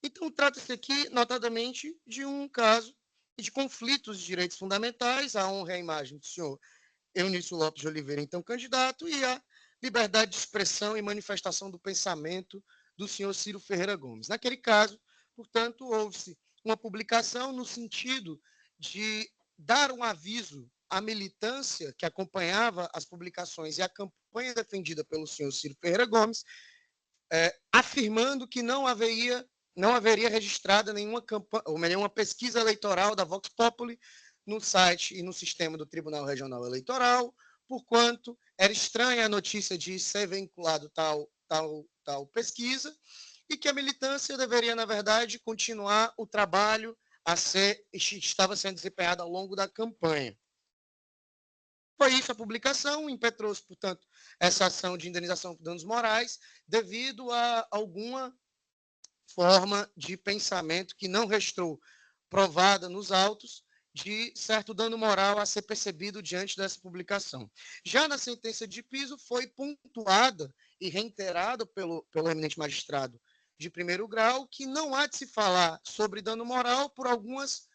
Então, trata-se aqui, notadamente, de um caso de conflitos de direitos fundamentais, a honra e a imagem do senhor Eunício Lopes de Oliveira, então candidato, e a liberdade de expressão e manifestação do pensamento do senhor Ciro Ferreira Gomes. Naquele caso, portanto, houve-se uma publicação no sentido de dar um aviso à militância que acompanhava as publicações e a campanha defendida pelo senhor Ciro Ferreira Gomes, afirmando que não haveria registrada nenhuma campanha, ou melhor, uma pesquisa eleitoral da Vox Populi no site e no sistema do Tribunal Regional Eleitoral, porquanto era estranha a notícia de ser vinculado tal pesquisa, e que a militância deveria, na verdade, continuar o trabalho estava sendo desempenhado ao longo da campanha. Foi isso a publicação, impetrou-se, portanto, essa ação de indenização por danos morais, devido a alguma forma de pensamento que não restou provada nos autos, de certo dano moral a ser percebido diante dessa publicação. Já na sentença de piso, foi pontuada e reiterada pelo eminente magistrado de primeiro grau que não há de se falar sobre dano moral por algumas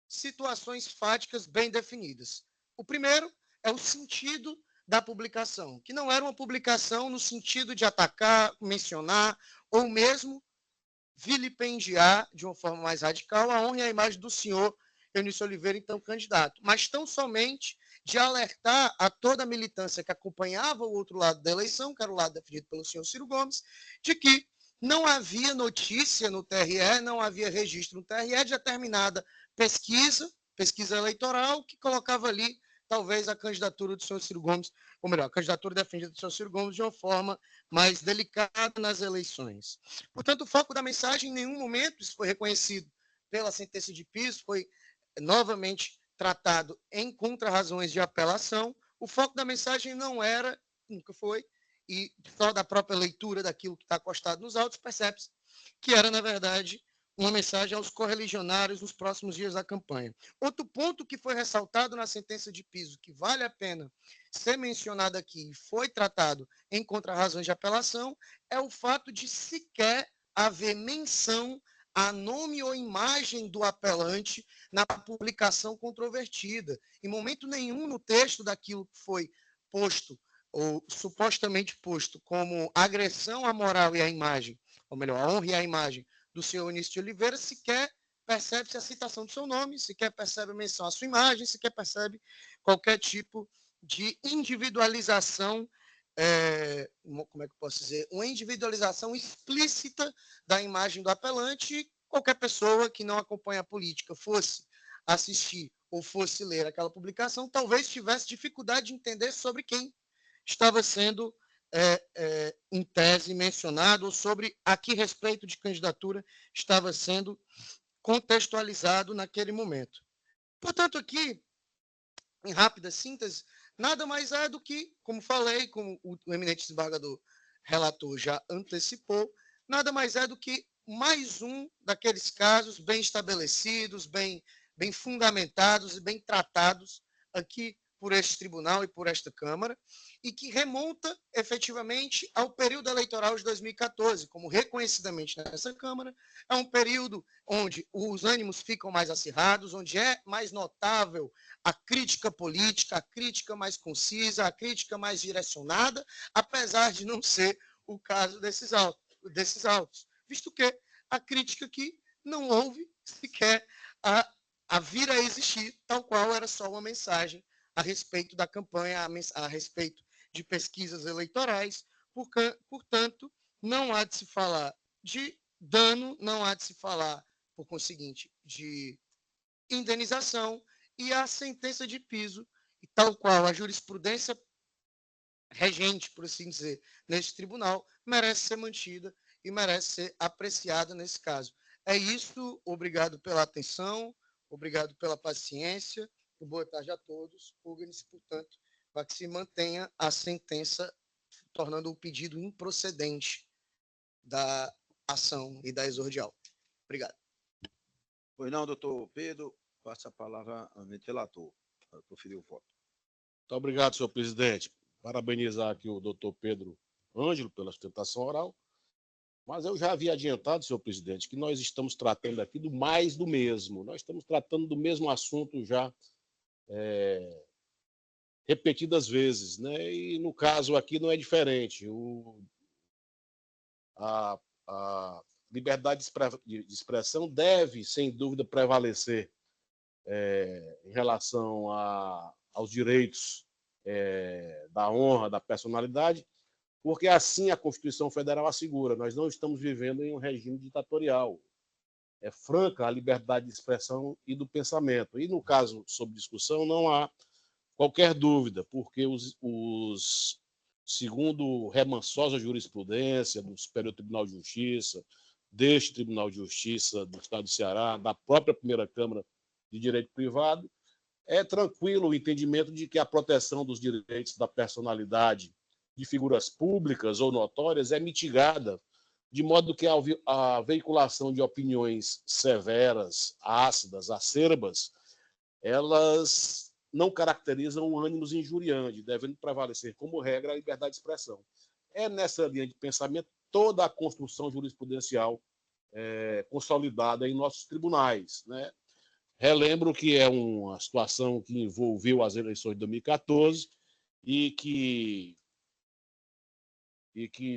situações fáticas bem definidas. O primeiro é o sentido da publicação, que não era uma publicação no sentido de atacar, mencionar, ou mesmo vilipendiar, de uma forma mais radical, a honra e a imagem do senhor Eunício Oliveira, então candidato, mas tão somente de alertar a toda a militância que acompanhava o outro lado da eleição, que era o lado defendido pelo senhor Ciro Gomes, de que não havia notícia no TRE, não havia registro no TRE de determinada pesquisa eleitoral, que colocava ali, talvez, a candidatura do senhor Ciro Gomes, ou melhor, a candidatura defendida do senhor Ciro Gomes de uma forma mais delicada nas eleições. Portanto, o foco da mensagem, em nenhum momento, isso foi reconhecido pela sentença de piso, foi novamente tratado em contra-razões de apelação. O foco da mensagem não era, nunca foi, e só da própria leitura daquilo que está acostado nos autos, percebe-se que era, na verdade, uma mensagem aos correligionários nos próximos dias da campanha. Outro ponto que foi ressaltado na sentença de piso, que vale a pena ser mencionado aqui e foi tratado em contra-razões de apelação, é o fato de sequer haver menção a nome ou imagem do apelante na publicação controvertida. Em momento nenhum no texto daquilo que foi posto, ou supostamente posto, como agressão à moral e à imagem, ou melhor, a honra e à imagem do senhor Eunício de Oliveira, sequer percebe-se a citação do seu nome, sequer percebe a menção à sua imagem, sequer percebe qualquer tipo de individualização, como é que eu posso dizer? Uma individualização explícita da imagem do apelante, e qualquer pessoa que não acompanha a política fosse assistir ou fosse ler aquela publicação, talvez tivesse dificuldade de entender sobre quem estava sendo em tese mencionado, ou sobre a que respeito de candidatura estava sendo contextualizado naquele momento. Portanto, aqui, em rápida síntese, nada mais é do que, como falei, como o eminente desembargador relator já antecipou, nada mais é do que mais um daqueles casos bem estabelecidos, bem fundamentados e bem tratados aqui por este tribunal e por esta Câmara, e que remonta efetivamente ao período eleitoral de 2014, como reconhecidamente nessa Câmara, é um período onde os ânimos ficam mais acirrados, onde é mais notável a crítica política, a crítica mais concisa, a crítica mais direcionada, apesar de não ser o caso desses autos, visto que a crítica aqui não houve sequer a vir a existir, tal qual era só uma mensagem a respeito da campanha, a respeito de pesquisas eleitorais, portanto, não há de se falar de dano, não há de se falar, por conseguinte, de indenização, e a sentença de piso, tal qual a jurisprudência regente, por assim dizer, neste tribunal, merece ser mantida e merece ser apreciada nesse caso. É isso, obrigado pela atenção, obrigado pela paciência, boa tarde a todos. Pugnem-se, portanto, para que se mantenha a sentença, tornando o pedido improcedente da ação e da exordial. Obrigado.
Pois não, doutor Pedro, passa a palavra ao relator para proferir o voto.
Muito obrigado, senhor presidente. Parabenizar aqui o doutor Pedro Ângelo pela sustentação oral, mas eu já havia adiantado, senhor presidente, que nós estamos tratando aqui do mais do mesmo. Nós estamos tratando do mesmo assunto já repetidas vezes, né? E no caso aqui não é diferente. A liberdade de expressão deve, sem dúvida, prevalecer em relação aos direitos da honra, da personalidade, porque assim a Constituição Federal assegura. Nós não estamos vivendo em um regime ditatorial. É franca a liberdade de expressão e do pensamento. E no caso sob discussão não há qualquer dúvida, porque segundo remansosa jurisprudência do Superior Tribunal de Justiça, deste Tribunal de Justiça do Estado do Ceará, da própria Primeira Câmara de Direito Privado, é tranquilo o entendimento de que a proteção dos direitos da personalidade de figuras públicas ou notórias é mitigada, de modo que a veiculação de opiniões severas, ácidas, acerbas, elas não caracterizam ânimos injuriantes, devendo prevalecer como regra a liberdade de expressão. É nessa linha de pensamento toda a construção jurisprudencial consolidada em nossos tribunais, né? Relembro que é uma situação que envolveu as eleições de 2014 e que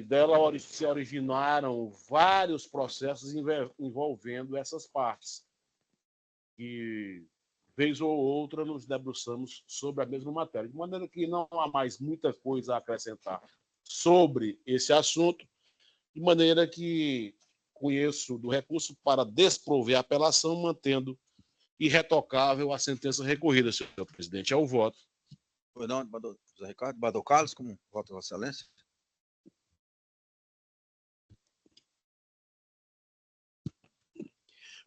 dela se originaram vários processos envolvendo essas partes. E, vez ou outra, nos debruçamos sobre a mesma matéria. De maneira que não há mais muita coisa a acrescentar sobre esse assunto, de maneira que conheço do recurso para desprover a apelação, mantendo irretocável a sentença recorrida, senhor presidente. É o voto.
Pois não, José Ricardo, Bador Carlos, como voto, Vossa Excelência?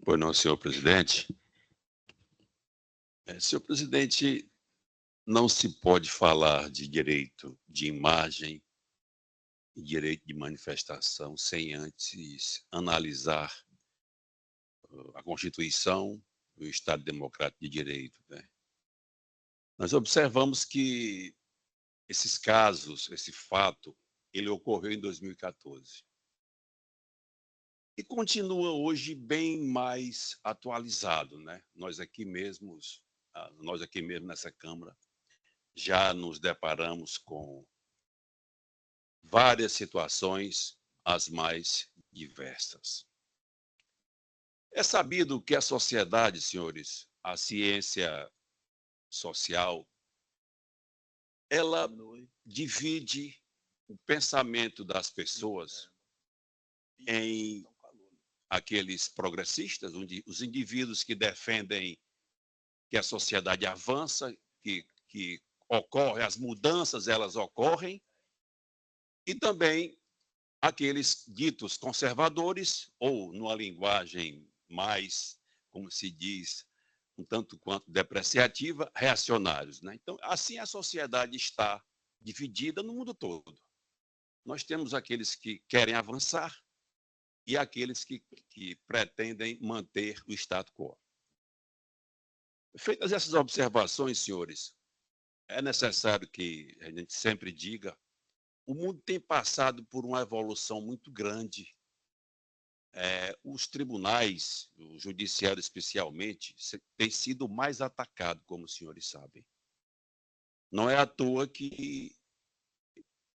Pois não, senhor presidente. Senhor presidente, não se pode falar de direito de imagem e direito de manifestação sem antes analisar a Constituição e o Estado Democrático de Direito, né? Nós observamos que esses casos, esse fato, ele ocorreu em 2014. E continua hoje bem mais atualizado, né? Nós aqui mesmo nessa Câmara, já nos deparamos com várias situações, as mais diversas. É sabido que a sociedade, senhores, a ciência social, ela divide o pensamento das pessoas em aqueles progressistas, os indivíduos que defendem que a sociedade avança, que ocorre, as mudanças elas ocorrem, e também aqueles ditos conservadores, ou numa linguagem mais, como se diz, um tanto quanto depreciativa, reacionários, né? Então, assim a sociedade está dividida no mundo todo. Nós temos aqueles que querem avançar e aqueles que pretendem manter o status quo. Feitas essas observações, senhores, é necessário que a gente sempre diga: o mundo tem passado por uma evolução muito grande. Os tribunais, o judiciário especialmente, tem sido mais atacado, como os senhores sabem. Não é à toa que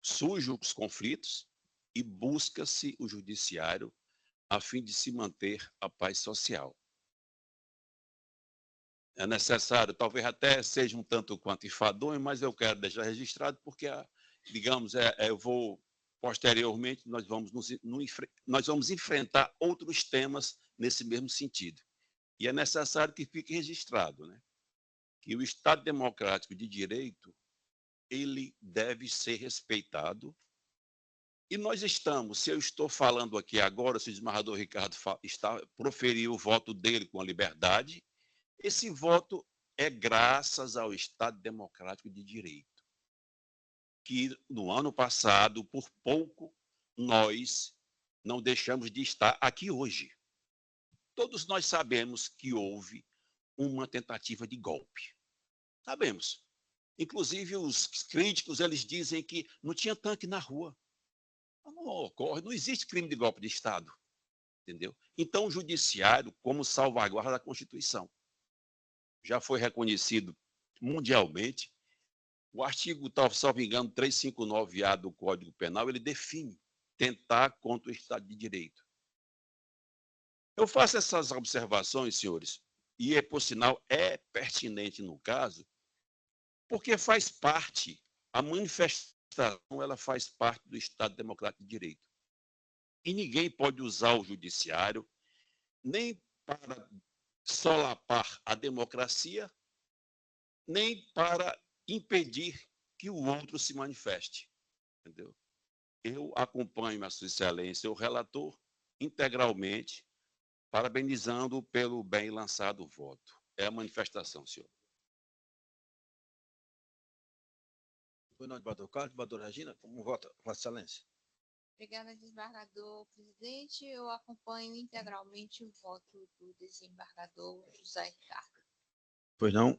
surgem os conflitos e busca-se o judiciário a fim de se manter a paz social. É necessário, talvez até seja um tanto quanto enfadonho, mas eu quero deixar registrado porque digamos, eu vou, posteriormente, nós vamos enfrentar outros temas nesse mesmo sentido. E é necessário que fique registrado, né, que o Estado Democrático de Direito, ele deve ser respeitado. E nós estamos, se eu estou falando aqui agora, se o desembargador Ricardo proferiu o voto dele com a liberdade, esse voto é graças ao Estado Democrático de Direito, que no ano passado, por pouco, nós não deixamos de estar aqui hoje. Todos nós sabemos que houve uma tentativa de golpe. Sabemos. Inclusive, os críticos, eles dizem que não tinha tanque na rua. Não ocorre, não existe crime de golpe de Estado. Entendeu? Então, o judiciário, como salvaguarda da Constituição, já foi reconhecido mundialmente. O artigo, salvo engano, 359-A do Código Penal, ele define tentar contra o Estado de Direito. Eu faço essas observações, senhores, e, por sinal, é pertinente no caso, porque faz parte, a manifestação, ela faz parte do Estado Democrático de Direito. E ninguém pode usar o judiciário nem para solapar a democracia, nem para impedir que o outro se manifeste. Entendeu? Eu acompanho a Sua Excelência, o relator, integralmente, parabenizando pelo bem lançado voto. É a manifestação, senhor.
Foi não, desembargador Carlos, desembargadora Regina, como vota, Vossa Excelência?
Obrigada, desembargador presidente. Eu acompanho integralmente o voto do desembargador José Ricardo.
Pois não.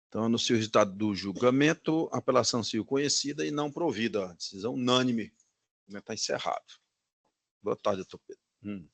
Então, anuncio o resultado do julgamento, apelação civil conhecida e não provida. Decisão unânime. O julgamento está encerrado. Boa tarde, doutor Pedro.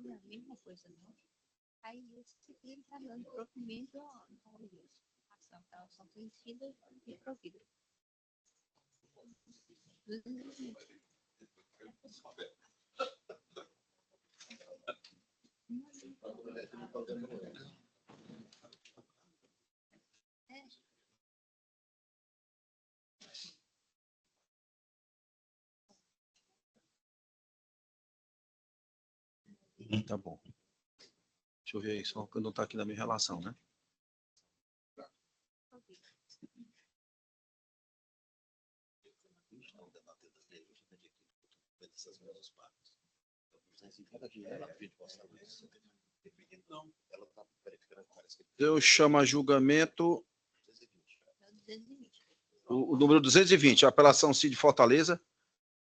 É a mesma coisa, não? Aí, esse aqui ele está dando provimento à ação. A ação conhecida e provida.
Tá bom. Deixa eu ver aí, só que não está aqui na minha relação, né? Eu chamo a julgamento o número 220, apelação Cid Fortaleza,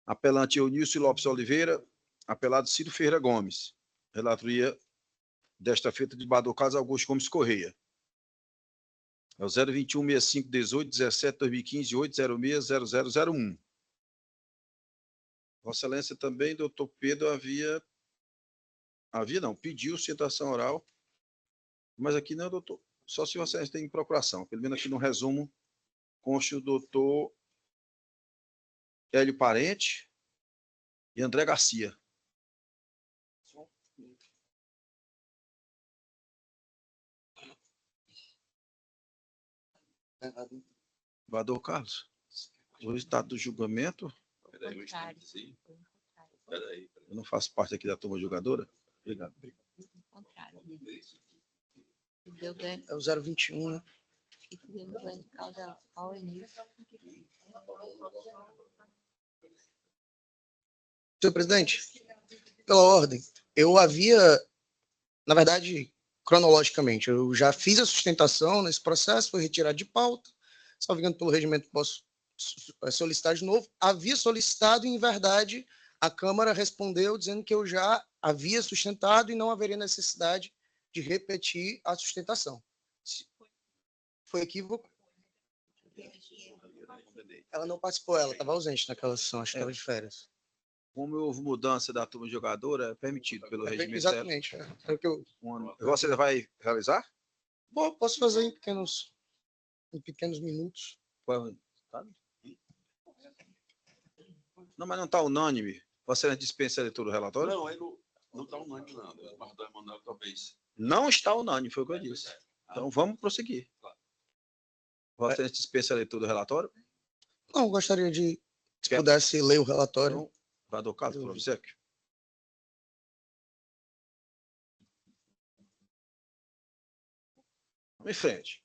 apelante Eunício Lopes Oliveira, apelado Ciro Ferreira Gomes. Relatoria desta feita de do caso Augusto Gomes Correia. É o 021 65 18 17 2015 806 0001. Vossa Excelência também, doutor Pedro, pediu citação oral, mas aqui não, doutor, só se Vossa Excelência tem procuração, pelo menos aqui no resumo, consta o doutor Hélio Parente e André Garcia. Vador Carlos, o resultado do julgamento. Eu não faço parte aqui da turma julgadora. Obrigado.
É o 021, né? Senhor presidente, pela ordem, eu havia, na verdade, cronologicamente, eu já fiz a sustentação nesse processo, foi retirado de pauta, salvo engano pelo regimento, posso solicitar de novo. Havia solicitado e, em verdade, a Câmara respondeu dizendo que eu já havia sustentado e não haveria necessidade de repetir a sustentação. Foi equívoco? Ela não participou, ela estava ausente naquela sessão, acho que estava de férias.
Como houve mudança da turma jogadora, é permitido pelo regimento.
Exatamente. É que
Você vai realizar?
Bom, posso fazer em pequenos minutos.
Não, mas não está unânime. Você dispensa a leitura do relatório?
Não, ele não está unânime, não. Talvez.
Não está unânime, foi o que eu disse. Então, vamos prosseguir. Você dispensa a leitura do relatório?
Não, gostaria de, se pudesse ler o relatório.
Então, vai do caso, por obséquio. Vamos em frente.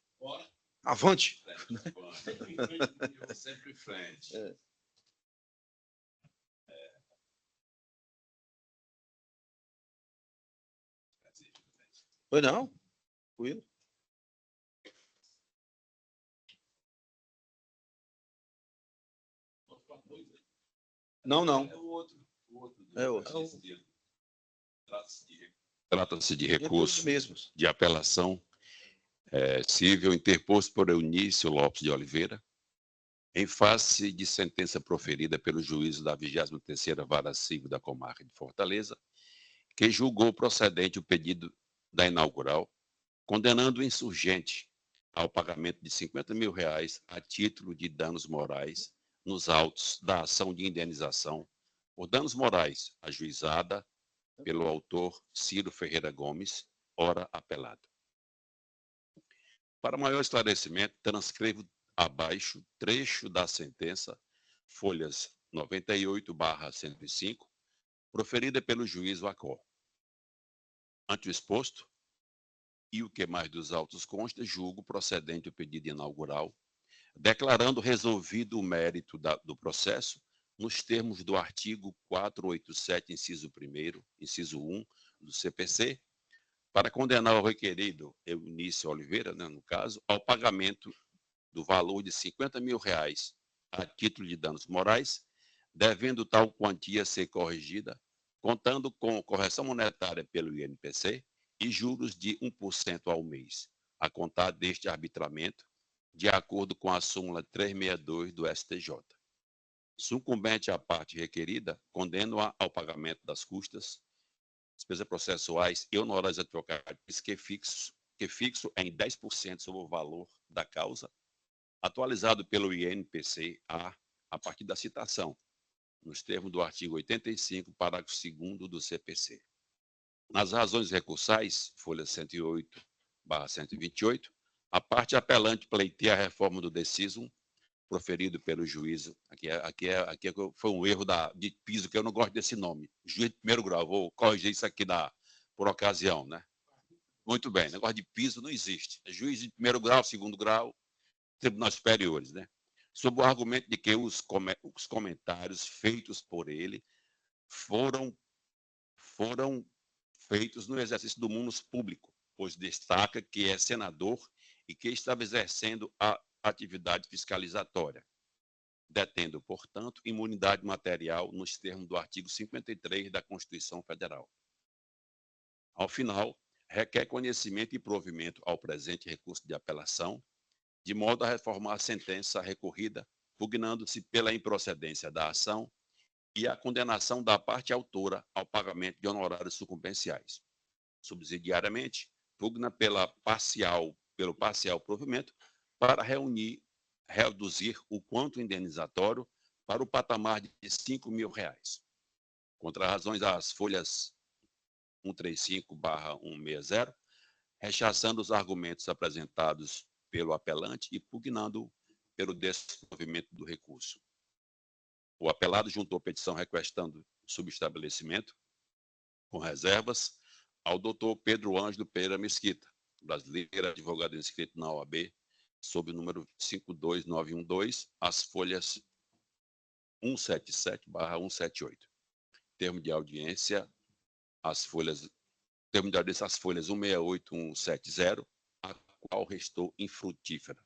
Avante.
Sempre em frente.
Foi não? Fui. Não. É outro.
Trata-se de recurso de apelação civil interposto por Eunício Lopes de Oliveira, em face de sentença proferida pelo juízo da 23ª Vara Civil da Comarca de Fortaleza, que julgou procedente o pedido da inaugural, condenando o insurgente ao pagamento de R$50 mil a título de danos morais nos autos da ação de indenização por danos morais ajuizada pelo autor Ciro Ferreira Gomes, ora apelado. Para maior esclarecimento, transcrevo abaixo trecho da sentença, folhas 98/105, proferida pelo juiz Acó. Ante o exposto, e o que mais dos autos consta, julgo procedente o pedido inaugural, declarando resolvido o mérito do processo, nos termos do artigo 487, inciso 1º, inciso 1 do CPC, para condenar o requerido Eunício Oliveira, no caso, ao pagamento do valor de R$50 mil a título de danos morais, devendo tal quantia ser corrigida, contando com correção monetária pelo INPC e juros de 1% ao mês, a contar deste arbitramento, de acordo com a súmula 362 do STJ. Sucumbente à parte requerida, condeno-a ao pagamento das custas, despesas processuais e honorários advocatícios que fixo em 10% sobre o valor da causa, atualizado pelo INPC a partir da citação, nos termos do artigo 85, parágrafo 2º do CPC. Nas razões recursais, folha 108/128, a parte apelante pleiteia a reforma do decisum proferido pelo juízo. Aqui foi um erro de piso, que eu não gosto desse nome. Juiz de primeiro grau, vou corrigir isso aqui por ocasião, né? Muito bem, negócio de piso não existe. É juiz de primeiro grau, segundo grau, tribunais superiores, né? Sob o argumento de que os comentários feitos por ele foram feitos no exercício do munus público, pois destaca que é senador e que estava exercendo a atividade fiscalizatória, detendo, portanto, imunidade material nos termos do artigo 53 da Constituição Federal. Ao final, requer conhecimento e provimento ao presente recurso de apelação, de modo a reformar a sentença recorrida, pugnando-se pela improcedência da ação e a condenação da parte autora ao pagamento de honorários sucumbenciais. Subsidiariamente, pugna pelo parcial provimento para reduzir o quanto indenizatório para o patamar de R$5.000. Contra razões às folhas 135/160, rechaçando os argumentos apresentados pelo apelante e pugnando pelo desprovimento do recurso. O apelado juntou petição requestando subestabelecimento, com reservas, ao doutor Pedro Ângelo Pereira Mesquita, brasileiro, advogado inscrito na OAB, sob o número 52912, as folhas 177/178. Termo de audiência, as folhas 168 e 170, a qual restou infrutífera.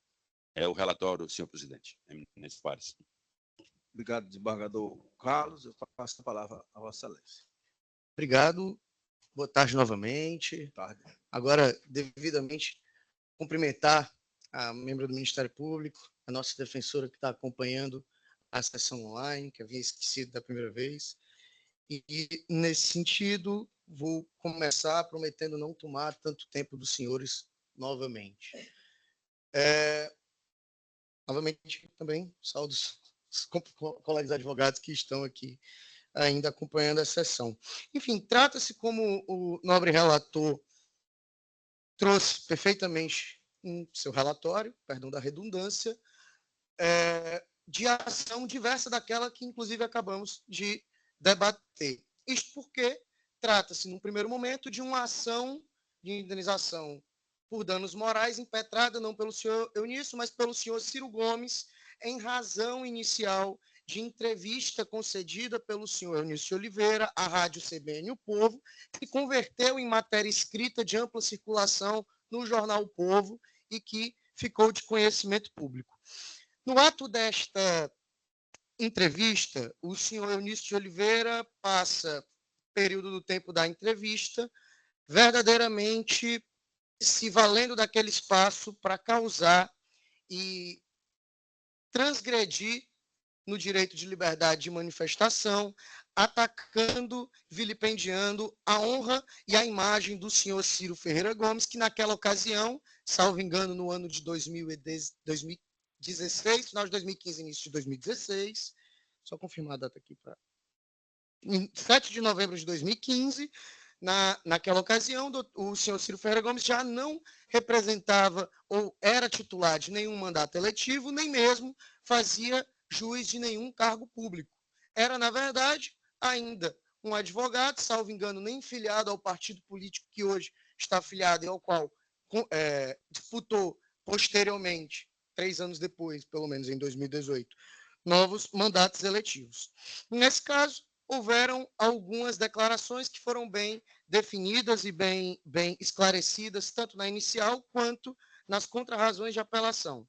É o relatório, senhor presidente. Eminentes pares.
Obrigado, desembargador Carlos. Eu passo a palavra a Vossa Excelência.
Obrigado. Boa tarde novamente.
Boa tarde.
Agora, devidamente, cumprimentar a membro do Ministério Público, a nossa defensora que está acompanhando a sessão online, que havia esquecido da primeira vez. E, nesse sentido, vou começar prometendo não tomar tanto tempo dos senhores novamente. Novamente, também, saúdo os colegas advogados que estão aqui ainda acompanhando a sessão. Enfim, trata-se, como o nobre relator trouxe perfeitamente em seu relatório, perdão da redundância, de ação diversa daquela que, inclusive, acabamos de debater. Isto porque trata-se, num primeiro momento, de uma ação de indenização por danos morais impetrada não pelo senhor Eunício, mas pelo senhor Ciro Gomes, em razão inicial de entrevista concedida pelo senhor Eunício Oliveira à Rádio CBN O Povo, que converteu em matéria escrita de ampla circulação no jornal O Povo e que ficou de conhecimento público. No ato desta entrevista, o senhor Eunício de Oliveira passa o período do tempo da entrevista verdadeiramente se valendo daquele espaço para causar e transgredir no direito de liberdade de manifestação, atacando, vilipendiando a honra e a imagem do senhor Ciro Ferreira Gomes, que naquela ocasião, salvo engano, no ano de 2016, final de 2015, início de 2016, só confirmar a data aqui para... Em 7 de novembro de 2015, naquela ocasião, o senhor Ciro Ferreira Gomes já não representava ou era titular de nenhum mandato eletivo, nem mesmo fazia juiz de nenhum cargo público. Era, na verdade, ainda um advogado, salvo engano, nem filiado ao partido político que hoje está afiliado e ao qual disputou posteriormente, 3 anos depois, pelo menos em 2018, novos mandatos eletivos. Nesse caso, houveram algumas declarações que foram bem definidas e bem esclarecidas, tanto na inicial quanto nas contrarrazões de apelação.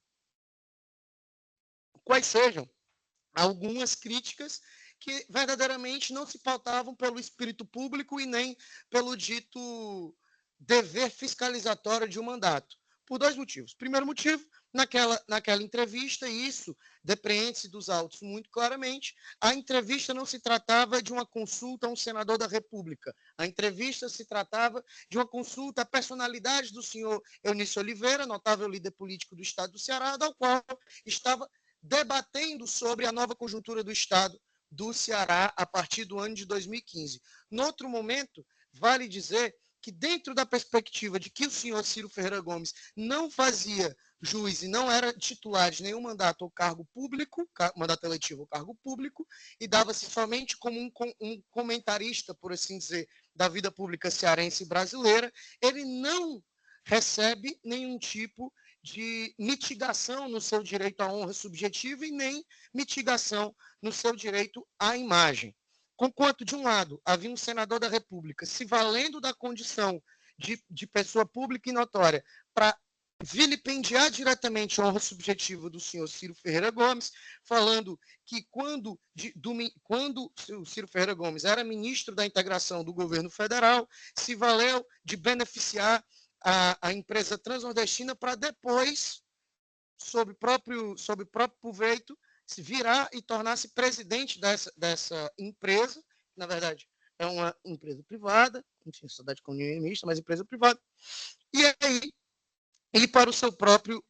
Quais sejam algumas críticas que verdadeiramente não se pautavam pelo espírito público e nem pelo dito dever fiscalizatório de um mandato, por 2 motivos. Primeiro motivo, naquela entrevista, e isso depreende-se dos autos muito claramente, a entrevista não se tratava de uma consulta a um senador da República. A entrevista se tratava de uma consulta à personalidade do senhor Eunício Oliveira, notável líder político do estado do Ceará, ao qual estava debatendo sobre a nova conjuntura do estado do Ceará a partir do ano de 2015. No outro momento, vale dizer que, dentro da perspectiva de que o senhor Ciro Ferreira Gomes não fazia juiz e não era titular de nenhum mandato ou cargo público, mandato eletivo ou cargo público, e dava-se somente como um comentarista, por assim dizer, da vida pública cearense e brasileira, ele não recebe nenhum tipo de mitigação no seu direito à honra subjetiva e nem mitigação no seu direito à imagem. Conquanto, de um lado, havia um senador da República se valendo da condição de pessoa pública e notória para vilipendiar diretamente a honra subjetiva do senhor Ciro Ferreira Gomes, falando que quando o Ciro Ferreira Gomes era ministro da integração do governo federal, se valeu de beneficiar a empresa transnordestina para depois, sob próprio proveito, se virar e tornar-se presidente dessa empresa, na verdade é uma empresa privada, enfim, sociedade comunista, mas empresa privada, e aí ele para o seu próprio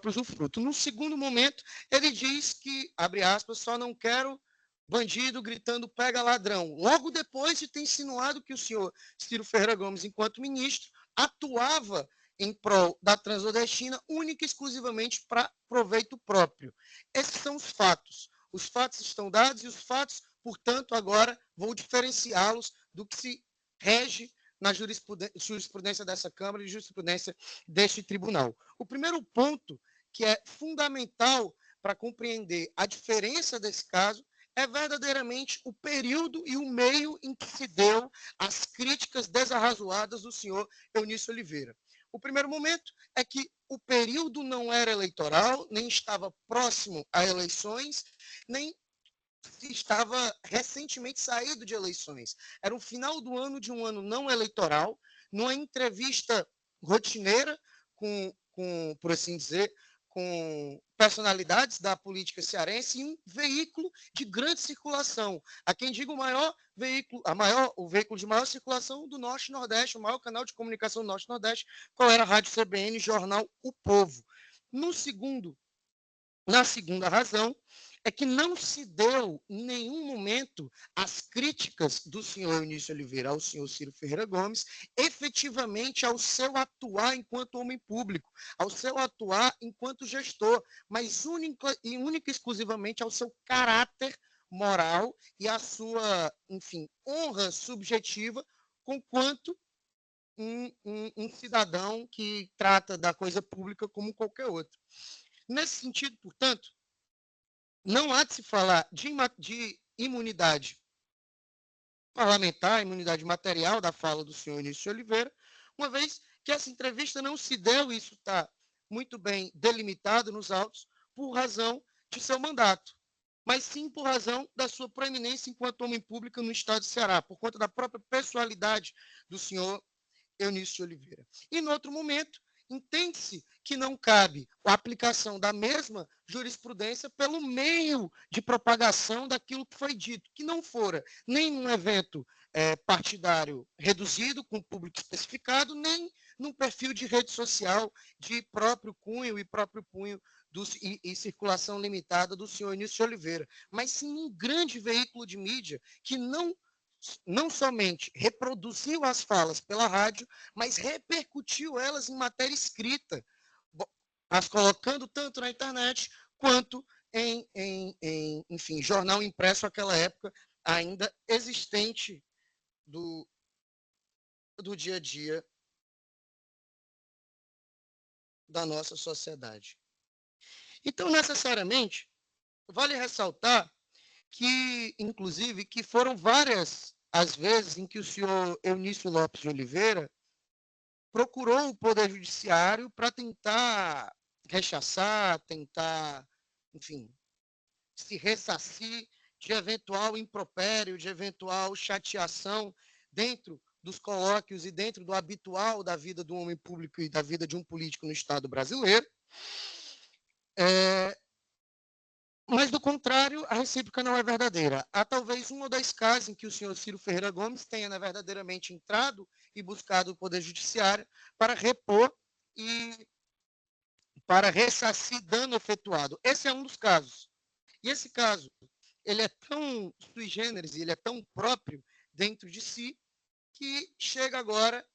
usufruto. No segundo momento, ele diz que, abre aspas, só não quero bandido gritando pega ladrão. Logo depois de ter insinuado que o senhor Ciro Ferreira Gomes, enquanto ministro, atuava em prol da Transnordestina única e exclusivamente para proveito próprio. Esses são os fatos. Os fatos estão dados e os fatos, portanto, agora vou diferenciá-los do que se rege na jurisprudência dessa Câmara e jurisprudência deste tribunal. O primeiro ponto, que é fundamental para compreender a diferença desse caso, é verdadeiramente o período e o meio em que se deu as críticas desarrazoadas do senhor Eunício Oliveira. O primeiro momento é que o período não era eleitoral, nem estava próximo a eleições, nem estava recentemente saído de eleições. Era o final do ano de um ano não eleitoral, numa entrevista rotineira por assim dizer, com personalidades da política cearense em um veículo de grande circulação. A quem diga o veículo de maior circulação do Norte e Nordeste, o maior canal de comunicação do Norte e Nordeste, qual era a Rádio CBN, jornal O Povo. Na segunda razão, é que não se deu em nenhum momento as críticas do senhor Eunício Oliveira ao senhor Ciro Ferreira Gomes efetivamente ao seu atuar enquanto homem público, ao seu atuar enquanto gestor, mas única e exclusivamente ao seu caráter moral e à sua, enfim, honra subjetiva conquanto um cidadão que trata da coisa pública como qualquer outro. Nesse sentido, portanto, não há de se falar de imunidade parlamentar, imunidade material da fala do senhor Eunício Oliveira, uma vez que essa entrevista não se deu, isso está muito bem delimitado nos autos, por razão de seu mandato, mas sim por razão da sua proeminência enquanto homem público no estado de Ceará, por conta da própria pessoalidade do senhor Eunício Oliveira. E, no outro momento, entende-se que não cabe a aplicação da mesma jurisprudência pelo meio de propagação daquilo que foi dito, que não fora nem num evento partidário reduzido, com público especificado, nem num perfil de rede social de próprio cunho e circulação limitada do senhor Eunício Oliveira, mas sim um grande veículo de mídia que não somente reproduziu as falas pela rádio, mas repercutiu elas em matéria escrita, as colocando tanto na internet quanto enfim, jornal impresso naquela época ainda existente do dia a dia da nossa sociedade. Então, necessariamente, vale ressaltar que, inclusive, que foram várias as vezes em que o senhor Eunício Lopes de Oliveira procurou o Poder Judiciário para tentar rechaçar, tentar, enfim, se ressarcir de eventual impropério, de eventual chateação dentro dos colóquios e dentro do habitual da vida do homem público e da vida de um político no Estado brasileiro. Mas, do contrário, a recíproca não é verdadeira. Há talvez um ou dois casos em que o senhor Ciro Ferreira Gomes tenha verdadeiramente entrado e buscado o Poder Judiciário para repor e para ressarcir dano efetuado. Esse é um dos casos. E esse caso, ele é tão sui generis, ele é tão próprio dentro de si, que chega agora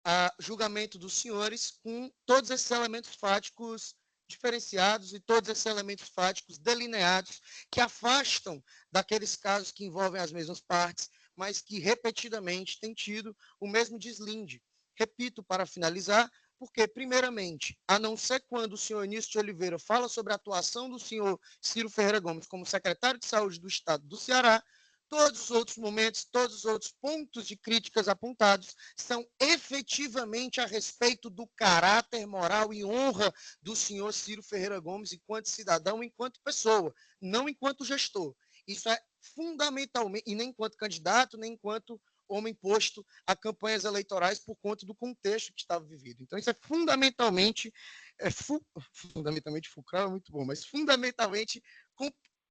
a julgamento dos senhores com todos esses elementos fáticos diferenciados e todos esses elementos fáticos delineados que afastam daqueles casos que envolvem as mesmas partes mas que repetidamente tem tido o mesmo deslinde. Repito, para finalizar, porque, primeiramente, a não ser quando o senhor Eunício de Oliveira fala sobre a atuação do senhor Ciro Ferreira Gomes como secretário de Saúde do Estado do Ceará, todos os outros momentos, todos os outros pontos de críticas apontados são efetivamente a respeito do caráter moral e honra do senhor Ciro Ferreira Gomes enquanto cidadão, enquanto pessoa, não enquanto gestor. Isso é fundamentalmente, e nem enquanto candidato, nem enquanto homem posto a campanhas eleitorais por conta do contexto que estava vivido. Então, isso é fundamentalmente, fundamentalmente fulcral é muito bom, mas fundamentalmente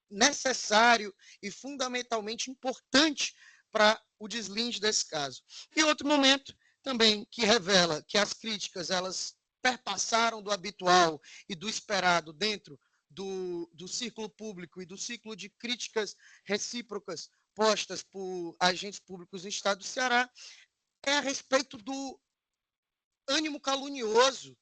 necessário e fundamentalmente importante para o deslinde desse caso. E outro momento também que revela que as críticas elas perpassaram do habitual e do esperado dentro do círculo público e do ciclo de críticas recíprocas postas por agentes públicos do Estado do Ceará é a respeito do ânimo calunioso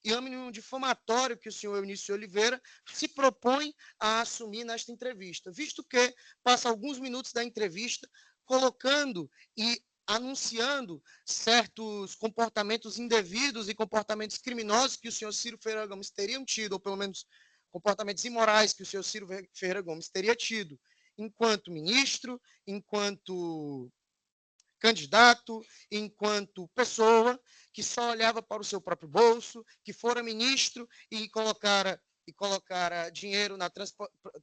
e ânimo difamatório que o senhor Eunício Oliveira se propõe a assumir nesta entrevista, visto que passa alguns minutos da entrevista colocando e anunciando certos comportamentos indevidos e comportamentos criminosos que o senhor Ciro Ferreira Gomes teria tido, ou pelo menos comportamentos imorais que o senhor Ciro Ferreira Gomes teria tido enquanto ministro, enquanto candidato, enquanto pessoa que só olhava para o seu próprio bolso, que fora ministro e colocara dinheiro na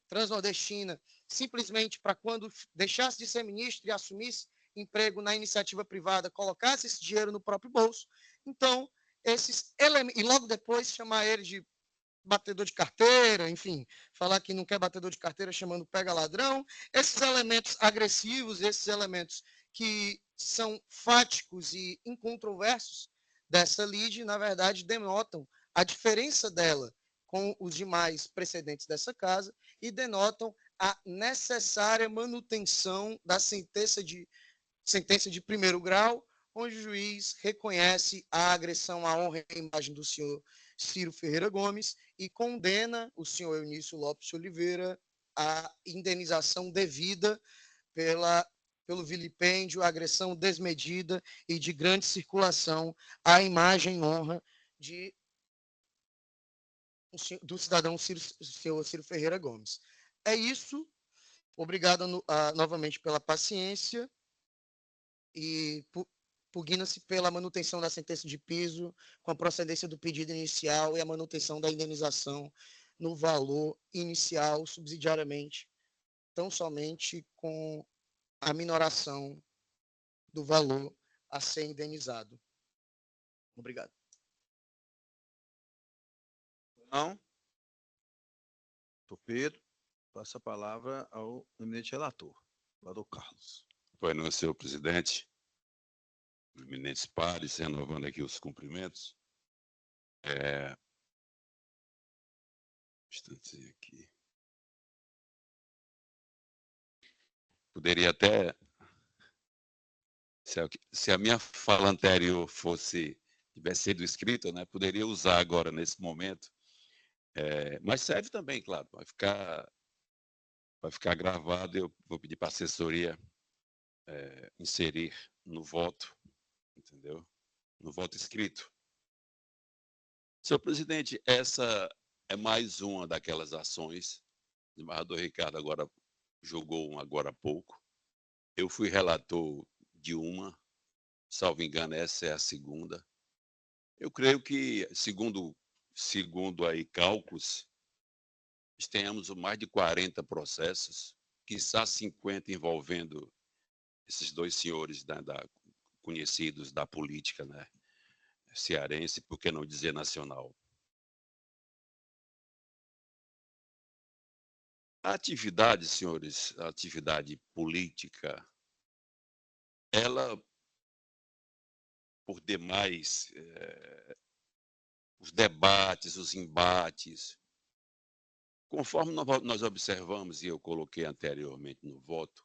Transnordestina simplesmente para quando deixasse de ser ministro e assumisse emprego na iniciativa privada, colocasse esse dinheiro no próprio bolso. Então, esses elementos, e logo depois chamar ele de batedor de carteira, enfim, falar que não quer batedor de carteira chamando pega ladrão, esses elementos agressivos, esses elementos que são fáticos e incontroversos dessa lide, na verdade, denotam a diferença dela com os demais precedentes dessa casa e denotam a necessária manutenção da sentença de primeiro grau, onde o juiz reconhece a agressão à honra e à imagem do senhor Ciro Ferreira Gomes e condena o senhor Eunício Lopes de Oliveira à indenização devida pelo vilipêndio, agressão desmedida e de grande circulação à imagem e honra do cidadão senhor Ciro Ferreira Gomes. É isso. Obrigado novamente pela paciência e pugna-se pela manutenção da sentença de piso, com a procedência do pedido inicial e a manutenção da indenização no valor inicial, subsidiariamente, tão somente com a minoração do valor a ser indenizado. Obrigado.
Não. Pedro, passa a palavra ao eminente relator, Carlos.
Pois não, senhor presidente, eminentes pares, renovando aqui os cumprimentos. Instantezinho aqui. Poderia até, se a minha fala anterior tivesse sido escrita, né, poderia usar agora nesse momento. Mas serve também, claro, vai ficar gravado. Eu vou pedir para a assessoria inserir no voto, entendeu? No voto escrito. Senhor presidente, essa é mais uma daquelas ações. O desembargador Ricardo agora julgou uma agora há pouco. Eu fui relator de uma, salvo engano, essa é a segunda. Eu creio que, segundo aí cálculos, tenhamos mais de 40 processos, quiçá 50 envolvendo esses dois senhores conhecidos da política, né, cearense, por que não dizer nacional. A atividade, senhores, a atividade política, ela, por demais, os debates, os embates, conforme nós observamos, e eu coloquei anteriormente no voto,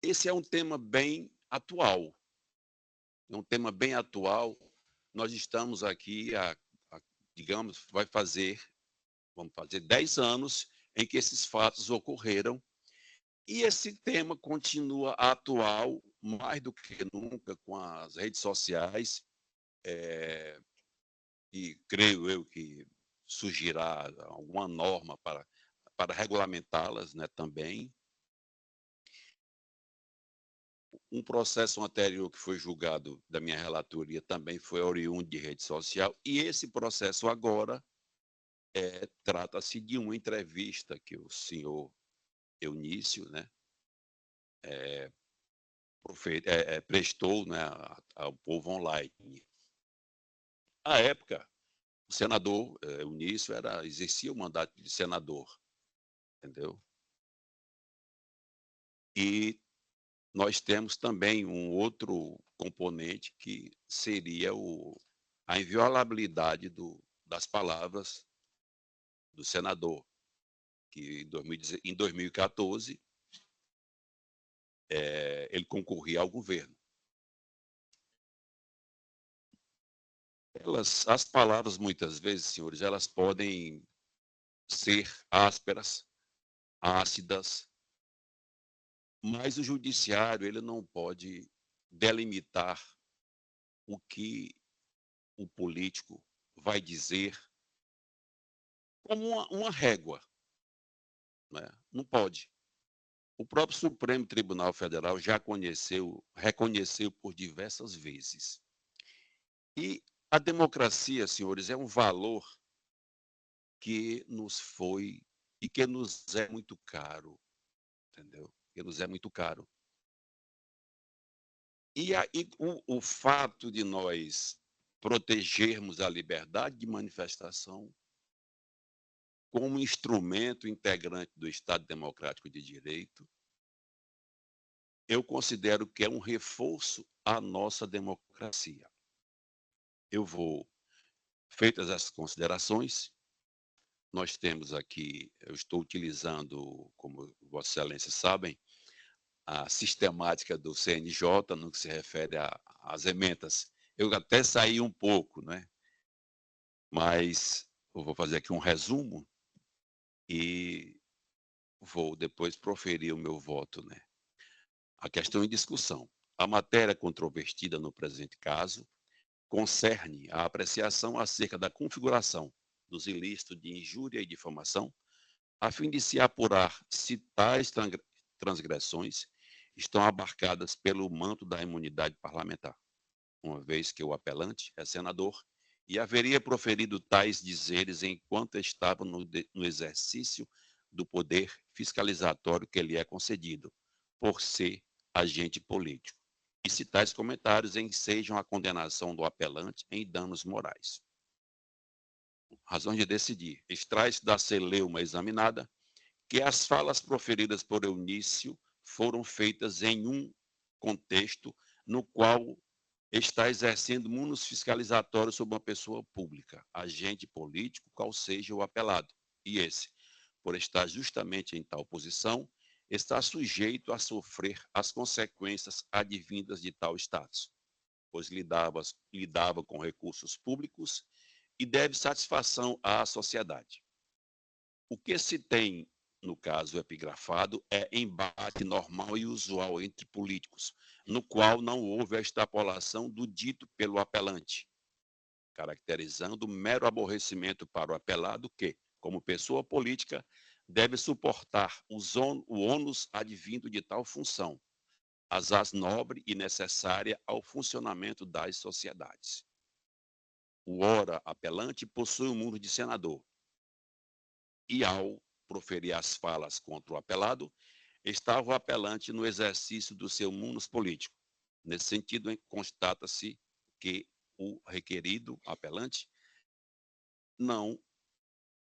esse é um tema bem atual. É um tema bem atual. Nós estamos aqui, digamos, vamos fazer 10 anos em que esses fatos ocorreram E esse tema continua atual mais do que nunca com as redes sociais, e creio eu que surgirá alguma norma para regulamentá-las, né, também. Um processo anterior que foi julgado da minha relatoria também foi oriundo de rede social, e esse processo agora trata-se de uma entrevista que o senhor Eunício, né, prestou, né, ao povo online. À época, o senador Eunício exercia o mandato de senador, entendeu? E nós temos também um outro componente que seria a inviolabilidade das palavras do senador, que em 2014 ele concorria ao governo. As palavras, muitas vezes, senhores, elas podem ser ásperas, ácidas, mas o judiciário ele não pode delimitar o que o político vai dizer como uma régua, né? Não pode. O próprio Supremo Tribunal Federal já reconheceu por diversas vezes. E a democracia, senhores, é um valor que nos foi e que nos é muito caro, entendeu? Que nos é muito caro. E o fato de nós protegermos a liberdade de manifestação como instrumento integrante do Estado Democrático de Direito, eu considero que é um reforço à nossa democracia. Feitas essas considerações, nós temos aqui, eu estou utilizando, como Vossa Excelência sabem, a sistemática do CNJ no que se refere às emendas. Eu até saí um pouco, né? Mas eu vou fazer aqui um resumo e vou depois proferir o meu voto, né? A questão em discussão. A matéria controvertida no presente caso concerne a apreciação acerca da configuração dos ilícitos de injúria e difamação, a fim de se apurar se tais transgressões estão abarcadas pelo manto da imunidade parlamentar, uma vez que o apelante é senador e haveria proferido tais dizeres enquanto estava no exercício do poder fiscalizatório que lhe é concedido, por ser agente político, e se tais comentários ensejam a condenação do apelante em danos morais. Razão de decidir. Extrai-se da celeuma examinada que as falas proferidas por Eunício foram feitas em um contexto no qual está exercendo munus fiscalizatório sobre uma pessoa pública, agente político, qual seja o apelado. E esse, por estar justamente em tal posição, está sujeito a sofrer as consequências advindas de tal status, pois lidava com recursos públicos e deve satisfação à sociedade. O que se tem, no caso epigrafado, é embate normal e usual entre políticos, no qual não houve a extrapolação do dito pelo apelante, caracterizando mero aborrecimento para o apelado que, como pessoa política, deve suportar o ônus advindo de tal função, asaz nobre e necessária ao funcionamento das sociedades. O ora apelante possui o mundo de senador, e ao proferir as falas contra o apelado, estava o apelante no exercício do seu munus político. Nesse sentido, constata-se que o requerido apelante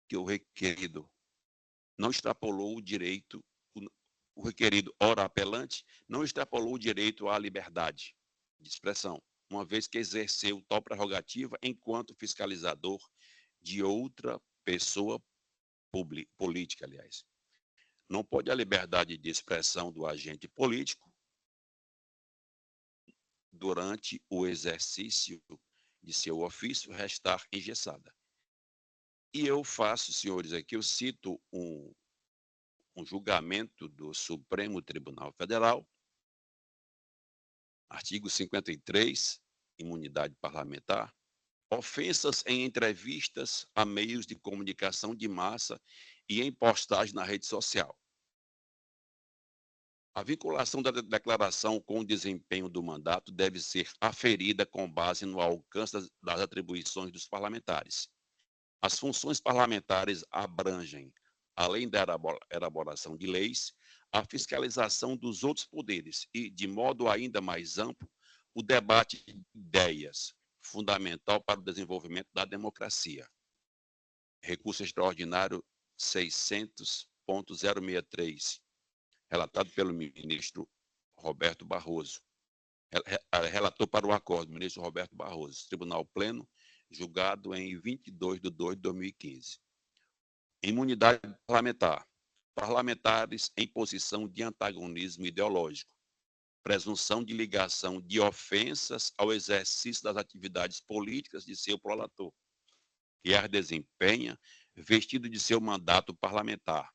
que o requerido não extrapolou o direito, o requerido ora apelante não extrapolou o direito à liberdade de expressão, uma vez que exerceu tal prerrogativa enquanto fiscalizador de outra pessoa política, aliás. Não pode a liberdade de expressão do agente político durante o exercício de seu ofício restar engessada. E eu faço, senhores, aqui eu cito um julgamento do Supremo Tribunal Federal, artigo 53, imunidade parlamentar, ofensas em entrevistas a meios de comunicação de massa e em postagem na rede social. A vinculação da declaração com o desempenho do mandato deve ser aferida com base no alcance das atribuições dos parlamentares. As funções parlamentares abrangem, além da elaboração de leis, a fiscalização dos outros poderes e, de modo ainda mais amplo, o debate de ideias, fundamental para o desenvolvimento da democracia. Recurso extraordinário 600.063, relatado pelo ministro Roberto Barroso. Relator para o acordo, ministro Roberto Barroso. Tribunal Pleno, julgado em 22/2/2015. Imunidade parlamentar. Parlamentares em posição de antagonismo ideológico. Presunção de ligação de ofensas ao exercício das atividades políticas de seu prolator, que as desempenha vestido de seu mandato parlamentar.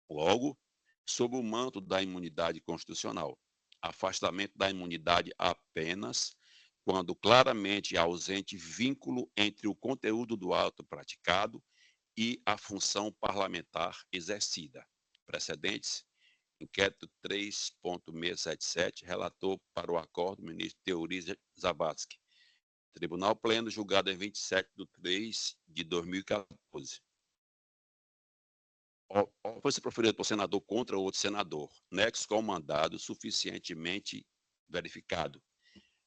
Logo, sob o manto da imunidade constitucional, afastamento da imunidade apenas quando claramente ausente vínculo entre o conteúdo do ato praticado e a função parlamentar exercida. Precedentes, inquérito 3.677, relator para o acordo, ministro Teori Zavascki. Tribunal Pleno, julgado em 27/3/2014. Ofensa proferida por senador contra outro senador, nexo com o mandado suficientemente verificado.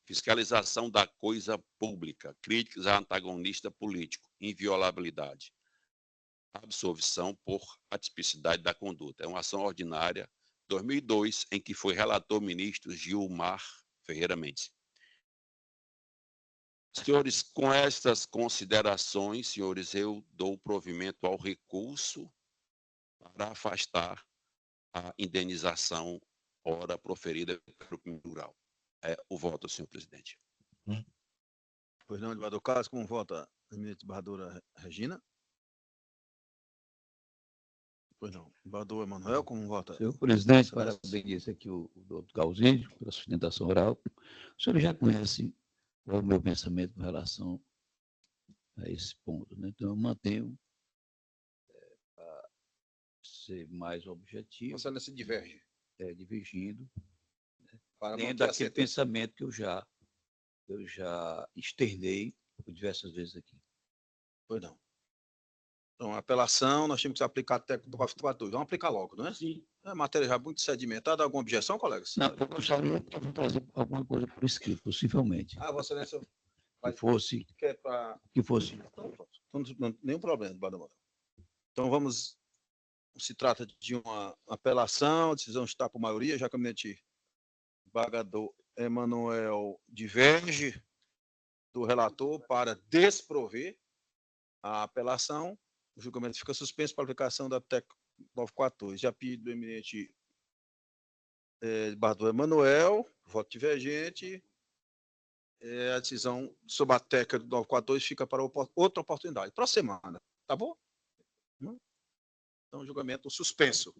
Fiscalização da coisa pública, críticas a antagonista político, inviolabilidade. Absolvição por atipicidade da conduta. É uma ação ordinária 2002, em que foi relator ministro Gilmar Ferreira Mendes. Senhores, com estas considerações, senhores, eu dou provimento ao recurso para afastar a indenização ora proferida pelo primeiro grau. É o voto, senhor presidente.
Pois não, desembargador Carlos, como vota a eminente desembargadora Regina? Pois não. Desembargador Emanuel, como vota?
Senhor presidente, parabenizo aqui o doutor Galzínio pela sustentação oral. O senhor já conhece qual é o meu pensamento com relação a esse ponto, né? Então, eu mantenho para ser mais objetivo.
Você nessa diverge.
Divergindo,
Para
dentro
manter
daquele pensamento que eu já externei por diversas vezes aqui.
Pois não. Então, a apelação, nós temos que aplicar até do 442. Vamos aplicar logo, não é?
Sim.
É matéria já muito sedimentada. Alguma objeção, colegas?
Não, eu gostaria de trazer alguma coisa por escrito, possivelmente.
Vossa Excelência
que fosse.
Quer para...
Que fosse.
Então, não, nenhum problema, Badamão. Então, vamos. Se trata de uma apelação, a decisão está por maioria, já que o eminente desembargador Emanuel diverge do relator para desprover a apelação. O julgamento fica suspenso para a aplicação da TEC 942. Já pedido do eminente desembargador Emanuel, voto divergente. A decisão sobre a TEC 942 fica para outra oportunidade, para a semana. Tá bom? Então, julgamento suspenso.